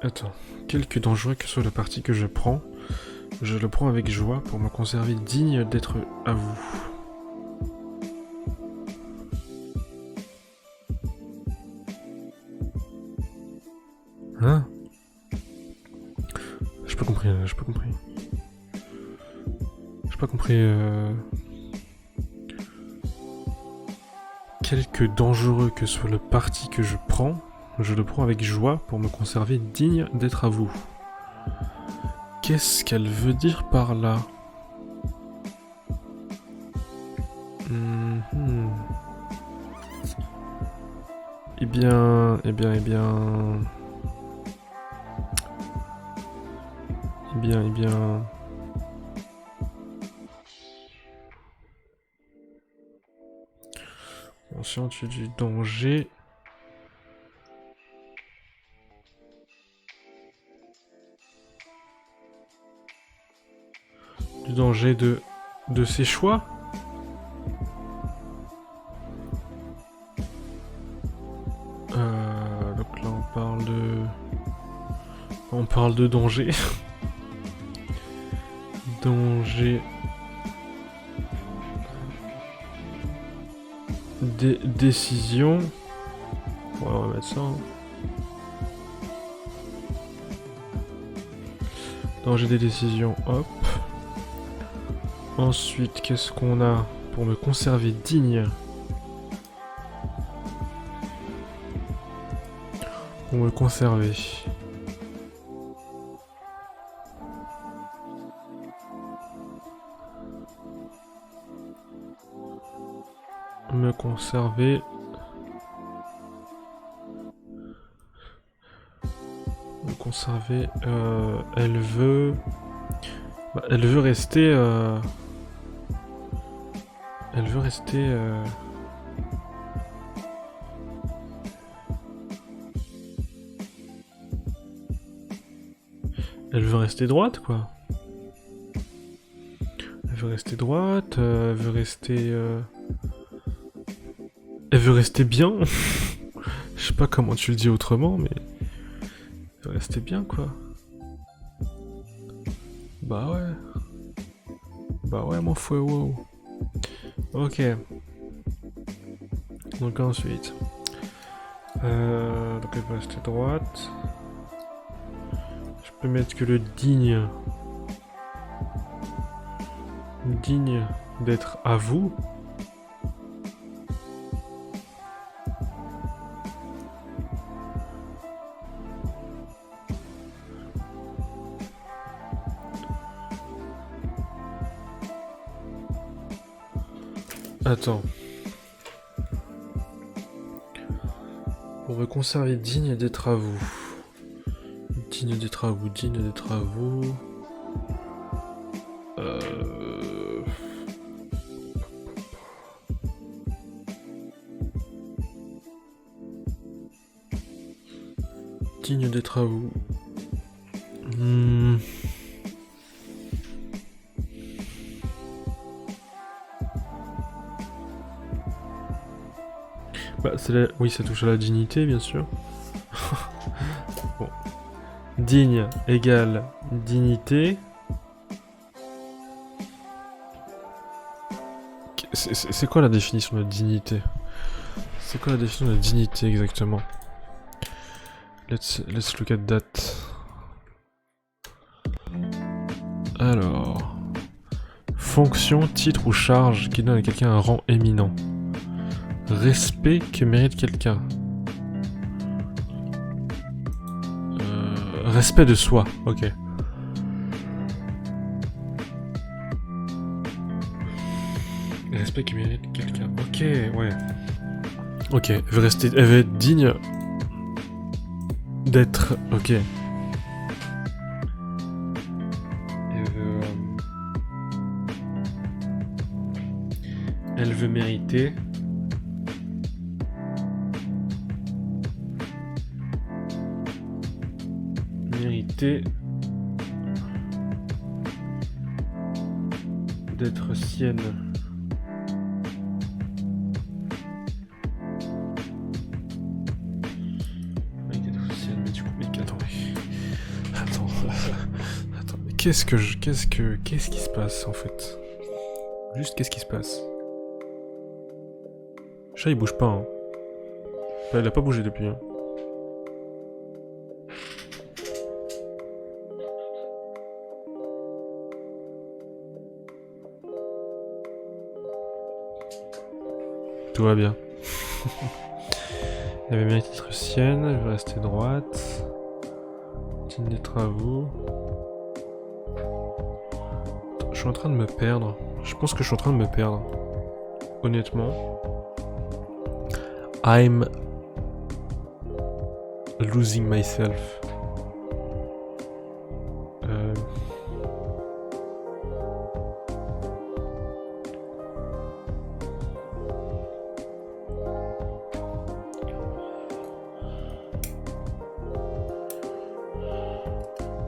Attends, quelque dangereux que soit le parti que je prends, je le prends avec joie pour me conserver digne d'être à vous. Hein? J'ai pas compris. Quelque dangereux que soit le parti que je le prends avec joie pour me conserver digne d'être à vous. Qu'est-ce qu'elle veut dire par là? Eh bien... Consciente du danger. Du danger de ses choix. Donc là on parle de danger. Danger. Des décisions. Ouais, on va mettre ça. Hein. Danger des décisions, hop. Ensuite, qu'est-ce qu'on a pour me conserver digne? Pour me conserver. Me conserver. Me conserver. Elle veut. Bah, elle veut rester. Elle veut rester. Elle veut rester droite, quoi. veut rester droite, elle veut rester... Elle veut rester bien. Je sais pas comment tu le dis autrement, mais... Elle veut rester bien, quoi. Bah ouais. Bah ouais, mon fouet, wow. Ok. Donc ensuite... donc elle veut rester droite. Je peux mettre que le digne... Digne d'être à vous. Attends. On veut conserver digne d'être à vous. Digne d'être à vous, digne d'être à vous. Digne d'être à vous. Bah, oui, ça touche à la dignité, bien sûr. Bon. Digne égale dignité. C'est quoi la définition de dignité? C'est quoi la définition de dignité exactement? Let's look at that. Alors... Fonction, titre ou charge qui donne à quelqu'un un rang éminent. Respect que mérite quelqu'un. Respect de soi, ok. Respect que mérite quelqu'un, ok, ouais. Ok, elle veut être digne d'être, ok. Elle veut mériter. D'être sienne. Attends, mais qu'est-ce qui se passe en fait? Juste qu'est-ce qui se passe? Le chat il bouge pas, hein. Il a pas bougé depuis, hein. Tout va bien. Elle avait mérité d'être sienne, elle veut rester droite. Digne d'être à vous. Je suis en train de me perdre. Je pense que je suis en train de me perdre. Honnêtement. I'm losing myself.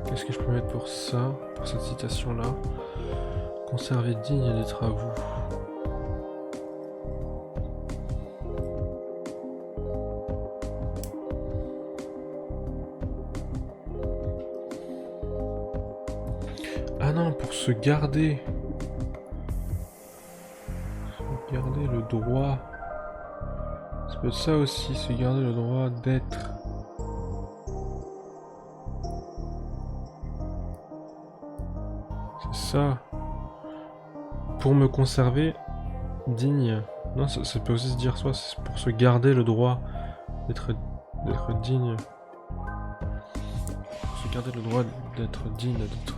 Qu'est-ce que je peux mettre pour ça, pour cette citation-là? Conserver digne d'être à vous. Ah non, pour se garder. Se garder le droit. Ça peut être ça aussi, se garder le droit d'être. Ça, pour me conserver digne. Non, ça peut aussi se dire soit c'est pour se garder le droit d'être digne. Pour se garder le droit d'être digne, d'être...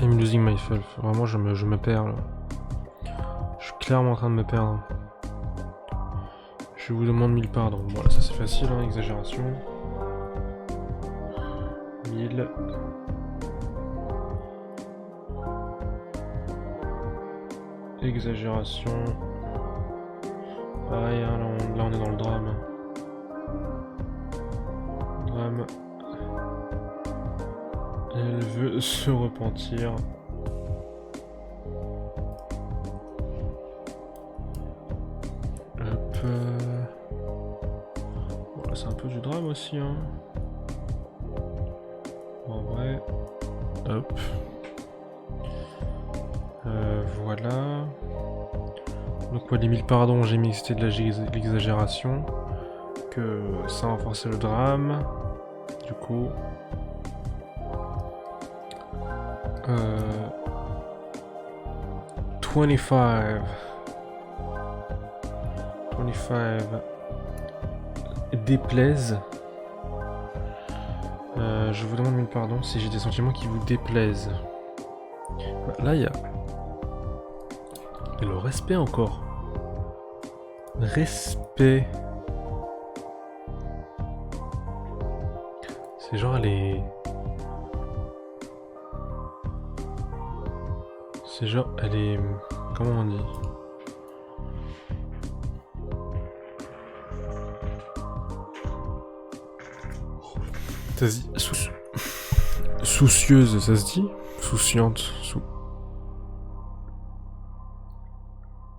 I'm losing myself. Vraiment, je me perds là. Je suis clairement en train de me perdre. Je vous demande 1000 pardons. Voilà, ça c'est facile, hein, exagération. 1000. Exagération. Pareil, hein, là on est dans le drame. femme. Elle veut se repentir. Hop. Bon, là, c'est un peu du drame aussi, hein. En vrai. Hop. Voilà. Donc, ouais, les 1000 pardons, j'ai mis que c'était de l'exagération. Que ça renforçait le drame. Du coup. 25 déplaise. Je vous demande 1000 pardons si j'ai des sentiments qui vous déplaisent. Bah, là, il y a le respect encore. Respect. C'est genre les... C'est genre, elle est... Comment on dit? Ça se dit... Soucieuse, ça se dit? Souciante,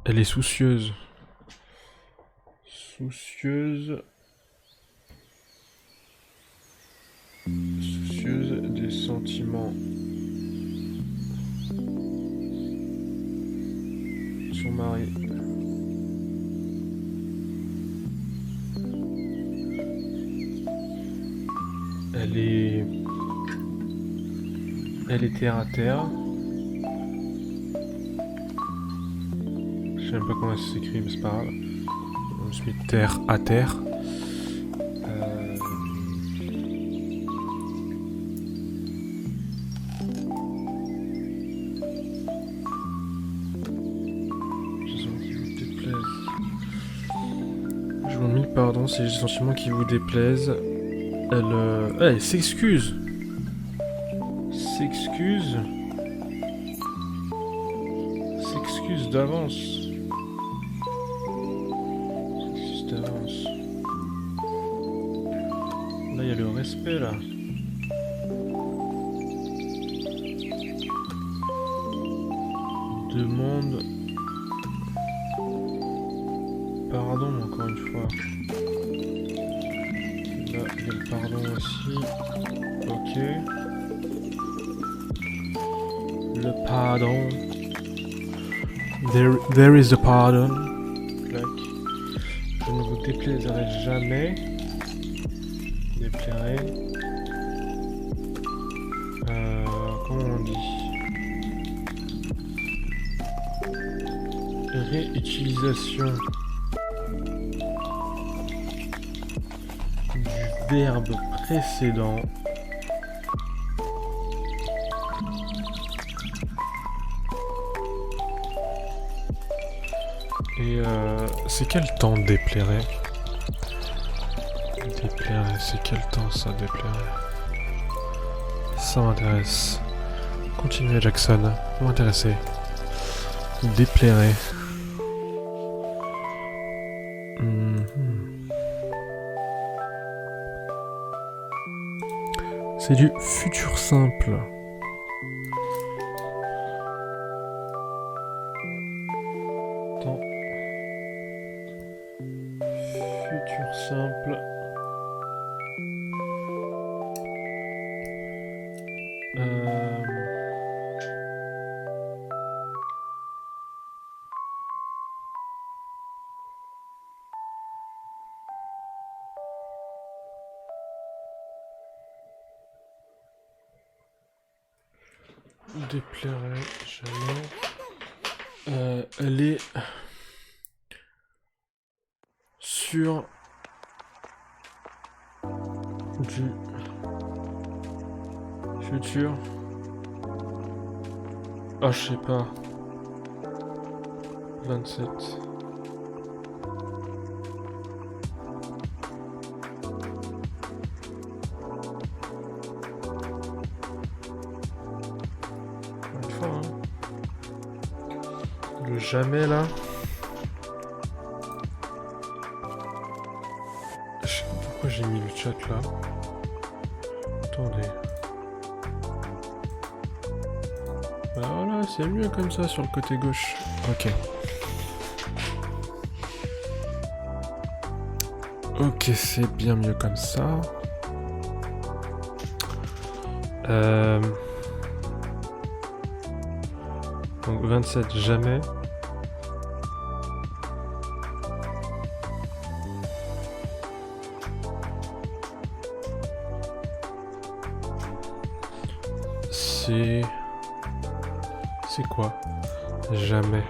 Elle est soucieuse. Soucieuse des sentiments. Son mari. Elle est terre à terre. Je sais même pas comment ça s'écrit, mais c'est pas grave. Je suis terre à terre. Je vous demande pardon si j'ai des sentiments qui vous déplaisent. Elle s'excuse. S'excuse d'avance. S'excuse d'avance. Là, il y a le respect, là. Demande... Pardon, encore une fois. Là, il y a le pardon aussi. Ok. Le pardon. There is a pardon. Clac. Je ne vous déplaiserai jamais. Déplairai. Comment on dit? Réutilisation du verbe précédent. Et c'est quel temps déplairait? Déplairait, c'est quel temps ça déplairait? Ça m'intéresse. Continuez Jackson, vous m'intéressez. Déplairait. C'est du futur simple. Temps. Futur simple. Déplairait jamais. Elle est sur du futur. Ah, je sais pas. 27. Le jamais là. Je sais pas pourquoi j'ai mis le chat là. Attendez. Bah voilà, c'est mieux comme ça sur le côté gauche. Ok. Ok, c'est bien mieux comme ça. Donc 27, jamais. C'est quoi? Jamais.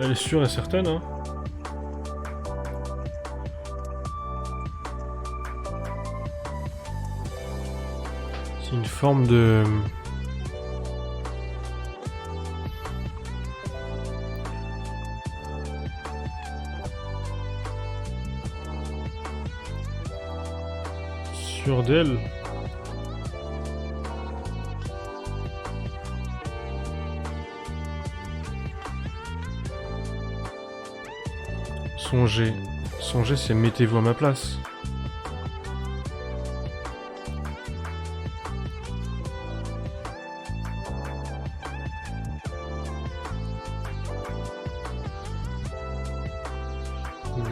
Elle est sûre et certaine, hein. C'est une forme de... Sûre d'elle. Songez. Songez, c'est mettez-vous à ma place.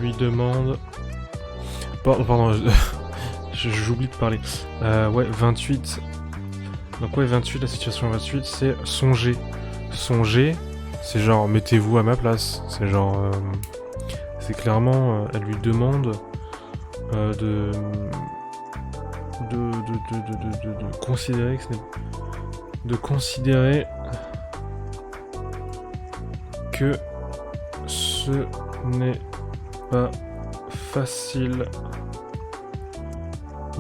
Lui demande... Pardon, j'oublie de parler. Ouais, 28. Donc ouais, 28, la situation 28, c'est songer. Songer, c'est genre mettez-vous à ma place. C'est genre... c'est clairement, elle lui demande de considérer que ce n'est... De considérer que ce n'est pas facile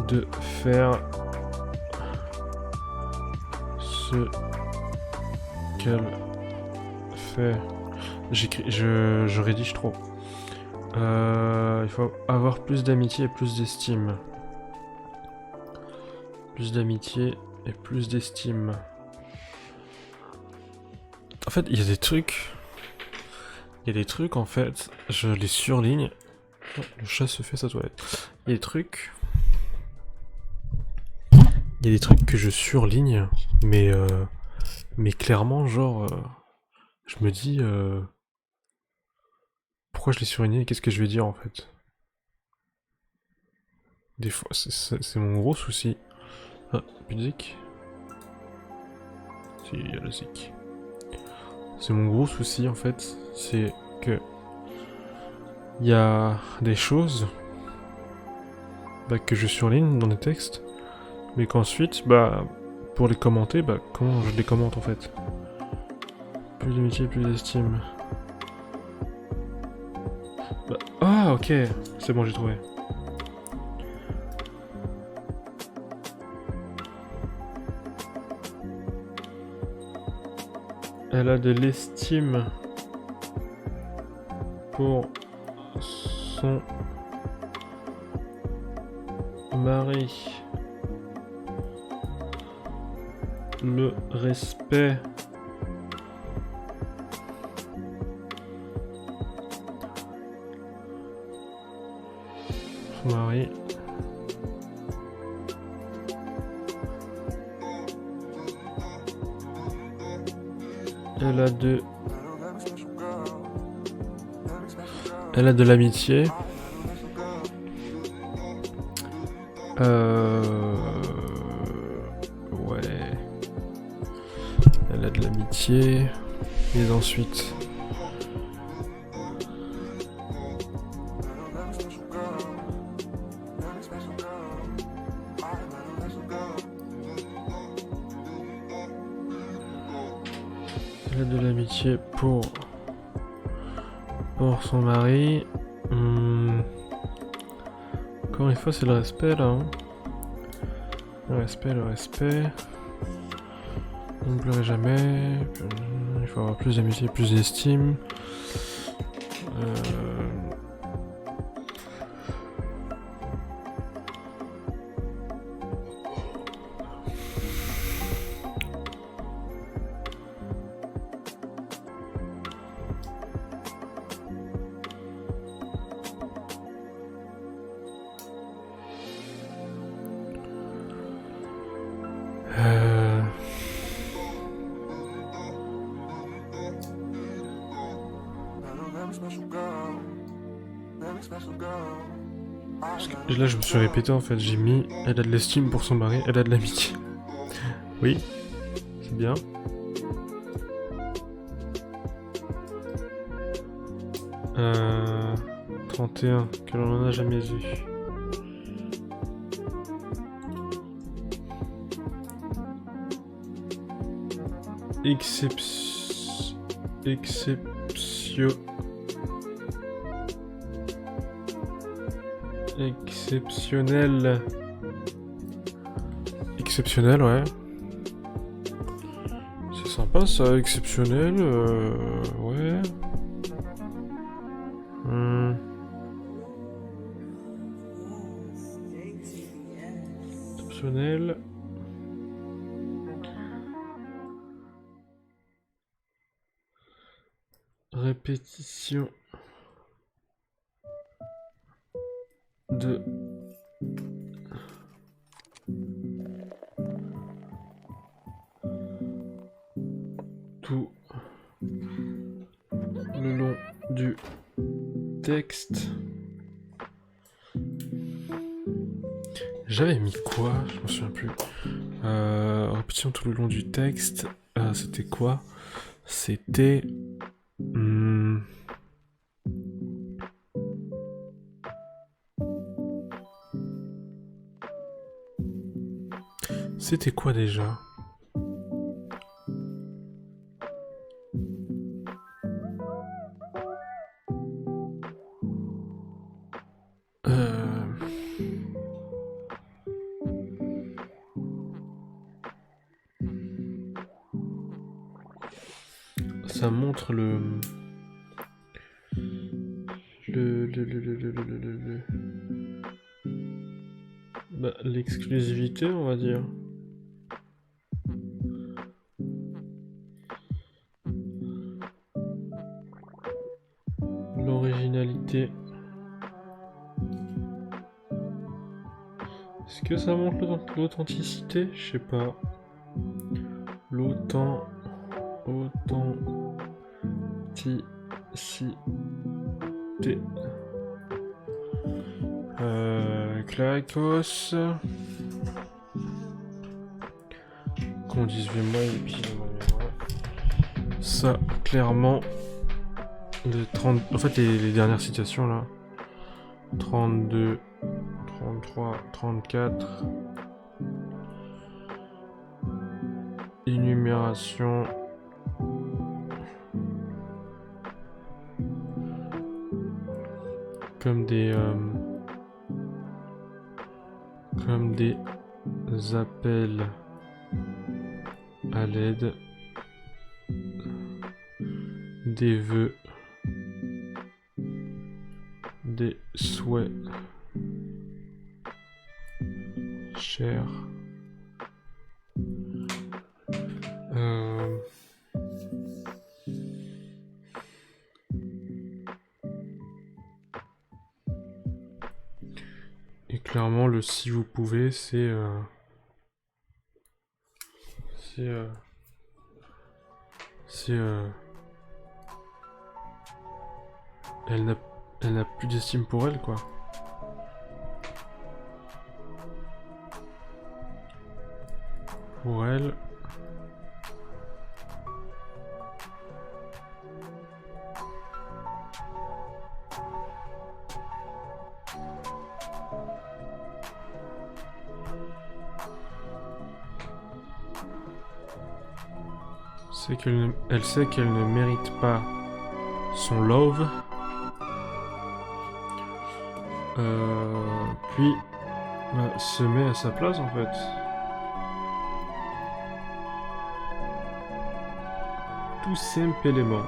de faire ce qu'elle fait. Je rédige trop. Il faut avoir plus d'amitié et plus d'estime. Plus d'amitié et plus d'estime. En fait, il y a des trucs... Il y a des trucs, en fait, je les surligne. Oh, le chat se fait sa toilette. Il y a des trucs... Il y a des trucs que je surligne, mais clairement, genre... je me dis... pourquoi je l'ai surligné et qu'est-ce que je vais dire, en fait? Des fois, c'est mon gros souci. Ah, plus de zik. Si, il y a le zik. C'est mon gros souci en fait, c'est que il y a des choses que je surligne dans les textes, mais qu'ensuite, pour les commenter, comment je les commente en fait? Plus d'amitié, plus d'estime. Ah ok, c'est bon, j'ai trouvé. Elle a de l'estime pour son mari. Le respect. Son mari. Elle a de l'amitié. Ouais. Elle a de l'amitié. Et ensuite... Elle a de l'amitié pour son mari. Encore une fois, c'est le respect là. Hein. Le respect. Ne pleurez jamais. Il faut avoir plus d'amitié, plus d'estime. Parce que là, je me suis répété en fait. J'ai mis elle a de l'estime pour son mari, elle a de l'amitié. Oui, c'est bien. Euh, 31, que l'on en a jamais vu. Exceptionnel. Exceptionnel, ouais. C'est sympa ça, exceptionnel, ouais. Exceptionnel. Répétition de tout le long du texte. J'avais mis quoi? Je m'en souviens plus. Répétition tout le long du texte. C'était quoi? C'était... C'était quoi déjà? Ça montre l'exclusivité, on va dire. L'originalité. Est-ce que ça montre l'authenticité? Je sais pas. Authenticité. Claricos. Qu'on dise moi et puis ça, clairement. De 30... En fait, les dernières citations là. 32, 33, 34. Énumération. Comme des appels à l'aide, des vœux, des souhaits chers, et clairement le si vous pouvez c'est elle n'a plus d'estime pour elle, quoi. Pour elle. Elle sait qu'elle ne mérite pas son love. Puis se met à sa place en fait. Tout simplement.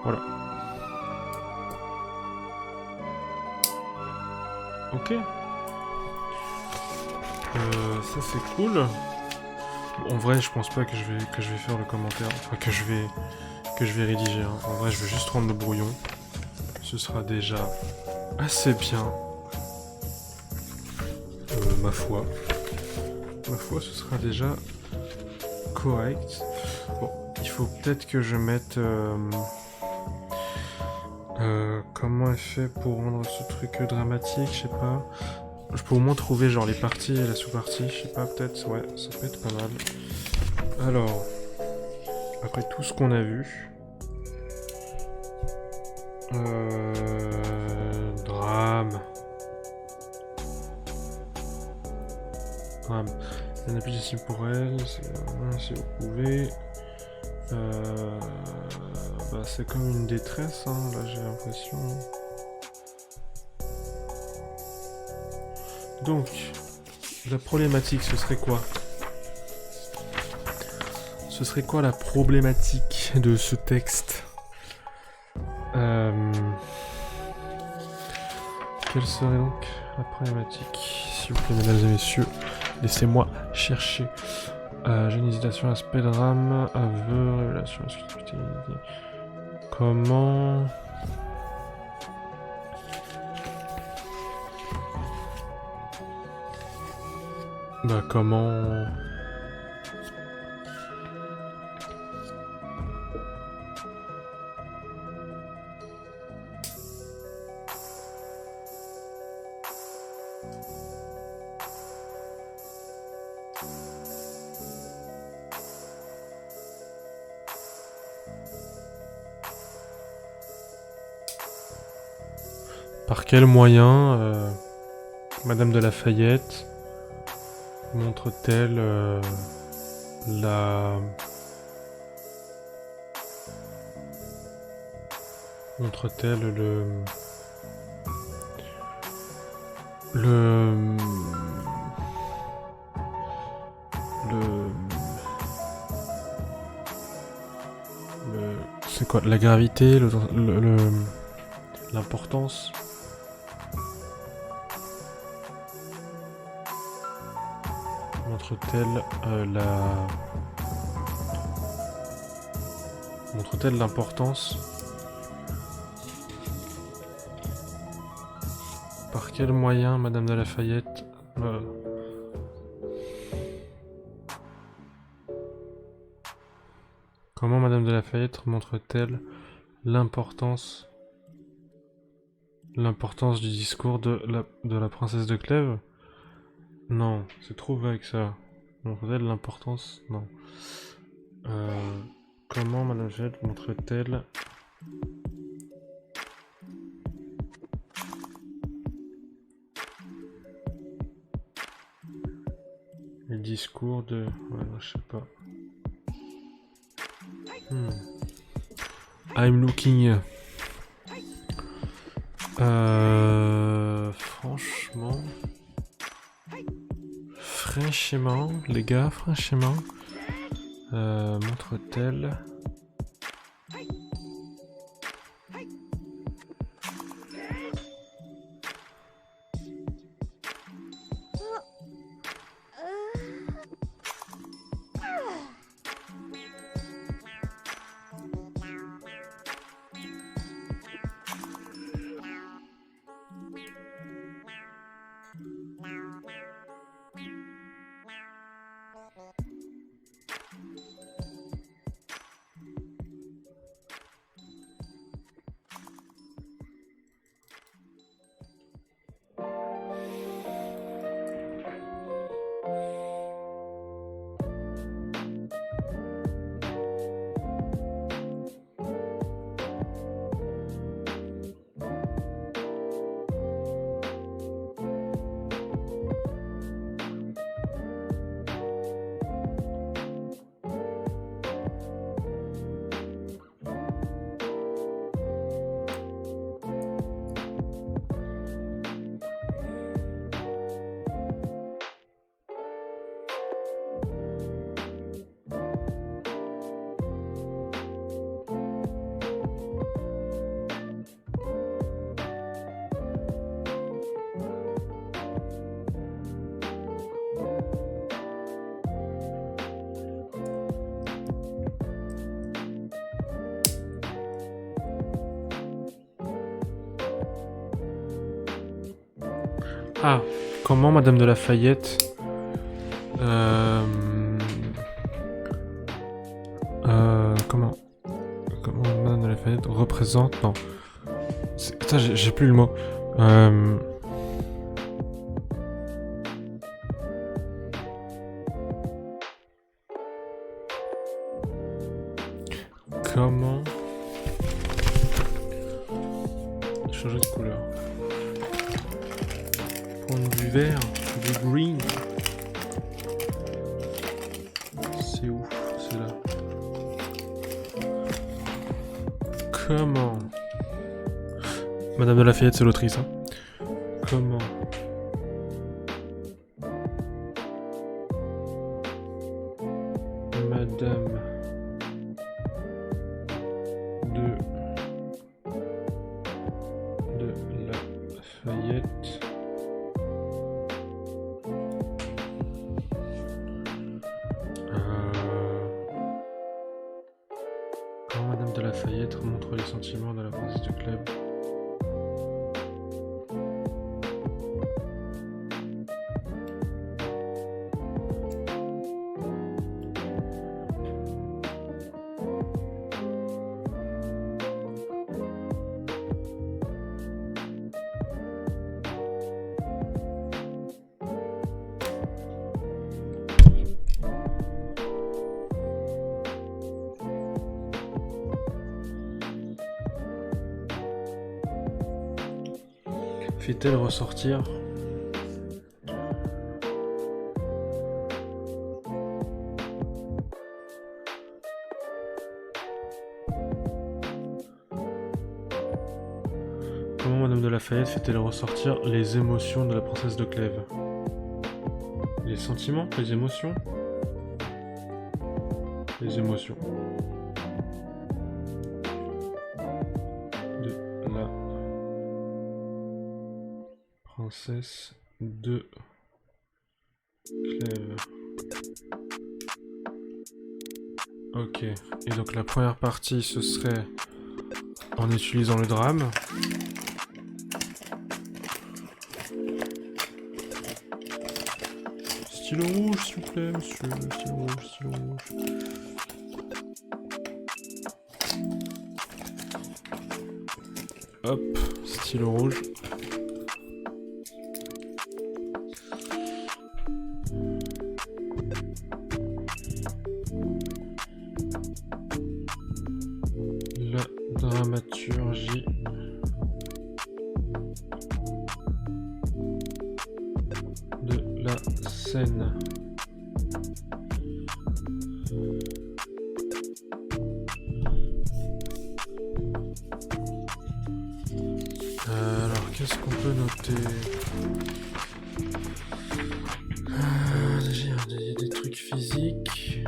Voilà. Ok. Ça c'est cool. En vrai, je pense pas que je vais faire le commentaire, enfin que je vais rédiger. Hein. En vrai, je vais juste rendre le brouillon. Ce sera déjà assez bien. Ma foi, ce sera déjà correct. Bon, il faut peut-être que je mette Comment elle fait pour rendre ce truc dramatique, je sais pas. Je peux au moins trouver genre les parties et la sous-partie, je sais pas, peut-être, ouais, ça peut être pas mal. Alors, après tout ce qu'on a vu... Drame. Drame. Il n'y en a plus ici pour elle, si vous pouvez. Bah c'est comme une détresse, hein, là j'ai l'impression. Donc, la problématique, ce serait quoi? Ce serait quoi la problématique de ce texte? Quelle serait donc la problématique? S'il vous plaît, mesdames et messieurs, laissez-moi chercher. J'ai une hésitation, aspect drame, aveu, révélation, exclusivité. Comment... Bah comment... Par quel moyen Madame de Lafayette montre-t-elle la... Montre-t-elle c'est quoi? La gravité, l'importance? Montre-t-elle Montre-t-elle l'importance? Par quel moyen, Madame de Lafayette Comment Madame de Lafayette montre-t-elle l'importance du discours de la princesse de Clèves? Non, c'est trop vague ça. Montre-t-elle l'importance? Non. Comment Madame de Lafayette montre-t-elle le discours de... Ouais, non, je sais pas. I'm looking. Franchement, les gars, franchement, montre-t-elle Ah, comment Madame de Lafayette Comment Madame de la Fayette représente... Non. Putain, j'ai plus le mot. Comment... changer de couleur. Prendre du vert, du green. C'est où? C'est là. Comment... Madame de la Fayette, c'est l'autrice. Hein. Comment... Madame de la Fayette comment Madame de la Fayette montre les sentiments de la princesse de Clèves. Fait-elle ressortir comment Madame de la Fayette fait-elle ressortir les émotions de la princesse de Clèves? Les sentiments? Les émotions? Les émotions. De la princesse de Clèves. Ok. Et donc la première partie, ce serait en utilisant le drame. Stylo rouge, s'il vous plaît, monsieur. Stylo rouge, stylo rouge. Hop, stylo rouge. La dramaturgie de la scène. Alors, qu'est-ce qu'on peut noter? Déjà, il y a des trucs physiques.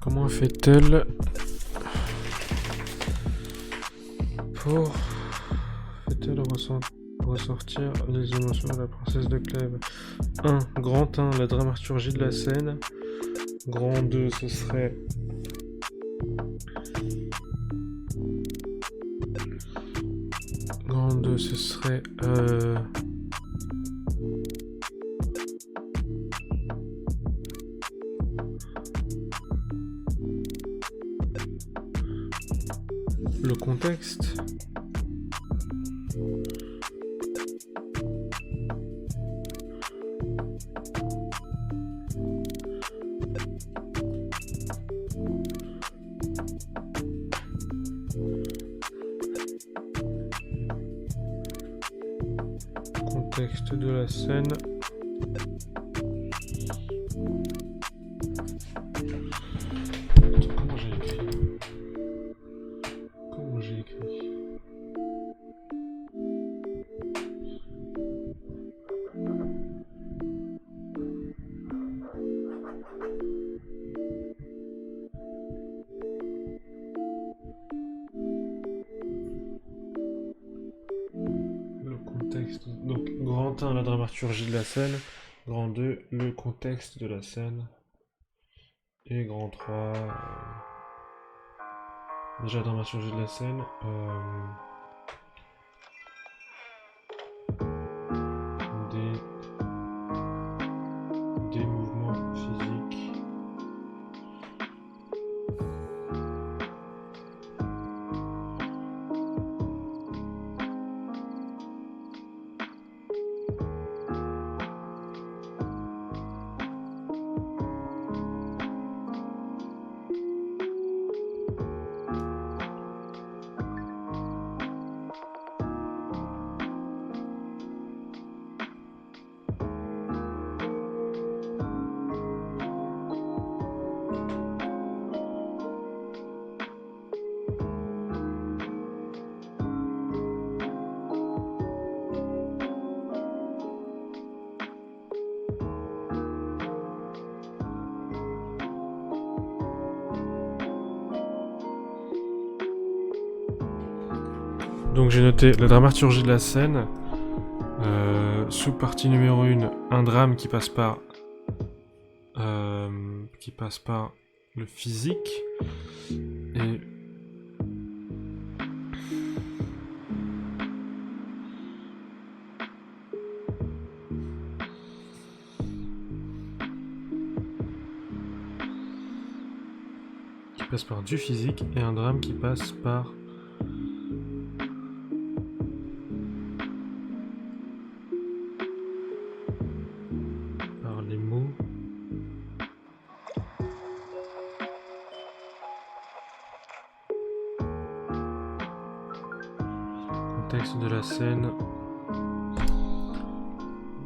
Comment fait-elle pour ressortir les émotions de la princesse de Clèves? 1. Grand 1, la dramaturgie de la scène. Grand 2, ce serait... Grand 2, ce serait... le contexte. Contexte de la scène. Comment j'ai écrit? Comment j'ai écrit? Le contexte. Donc, grand 1, la dramaturgie de la scène. Grand 2, le contexte de la scène. Et grand 3, déjà dramaturgie de la scène. Des mouvements physiques. Donc j'ai noté la dramaturgie de la scène, sous-partie numéro 1, un drame qui passe par le physique, et qui passe par du physique, et un drame qui passe par les mots. Contexte de la scène.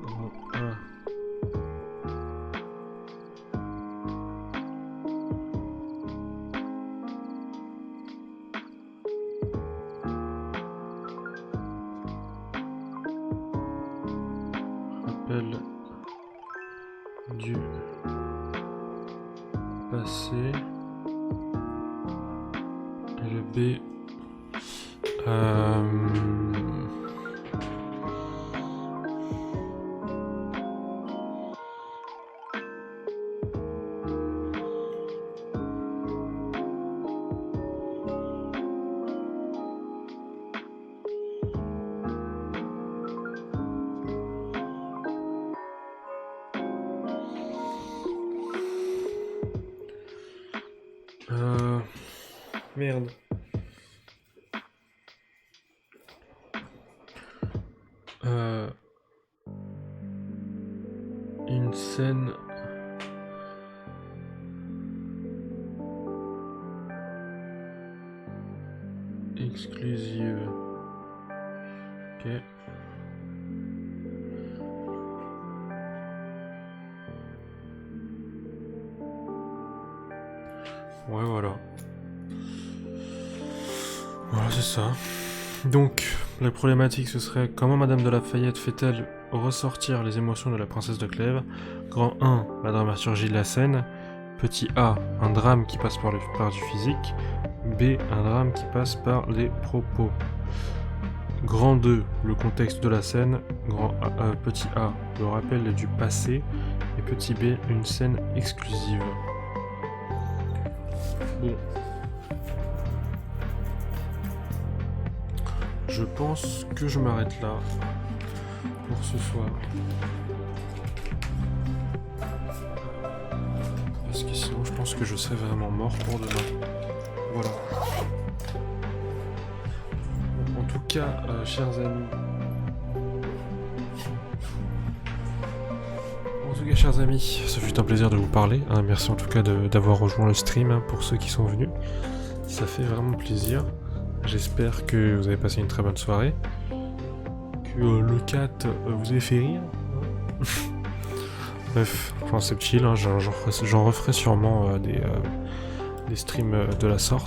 Grand A. Rappel du passé. Et le B. Merde. Une scène exclusive. Ok. Ouais, voilà. Voilà, c'est ça. Donc, la problématique, ce serait comment Madame de Lafayette fait-elle ressortir les émotions de la princesse de Clèves. Grand 1, la dramaturgie de la scène. Petit A, un drame qui passe par du physique. B, un drame qui passe par les propos. Grand 2, le contexte de la scène. Petit A, le rappel du passé. Et petit B, une scène exclusive. Bon. Je pense que je m'arrête là pour ce soir. Parce que sinon je pense que je serais vraiment mort pour demain. Voilà. En tout cas, chers amis. Ce fut un plaisir de vous parler. Hein. Merci en tout cas d'avoir rejoint le stream, hein, pour ceux qui sont venus. Ça fait vraiment plaisir. J'espère que vous avez passé une très bonne soirée. Que le 4 vous ait fait rire. Bref, enfin c'est chill, hein, j'en referai sûrement des streams de la sorte.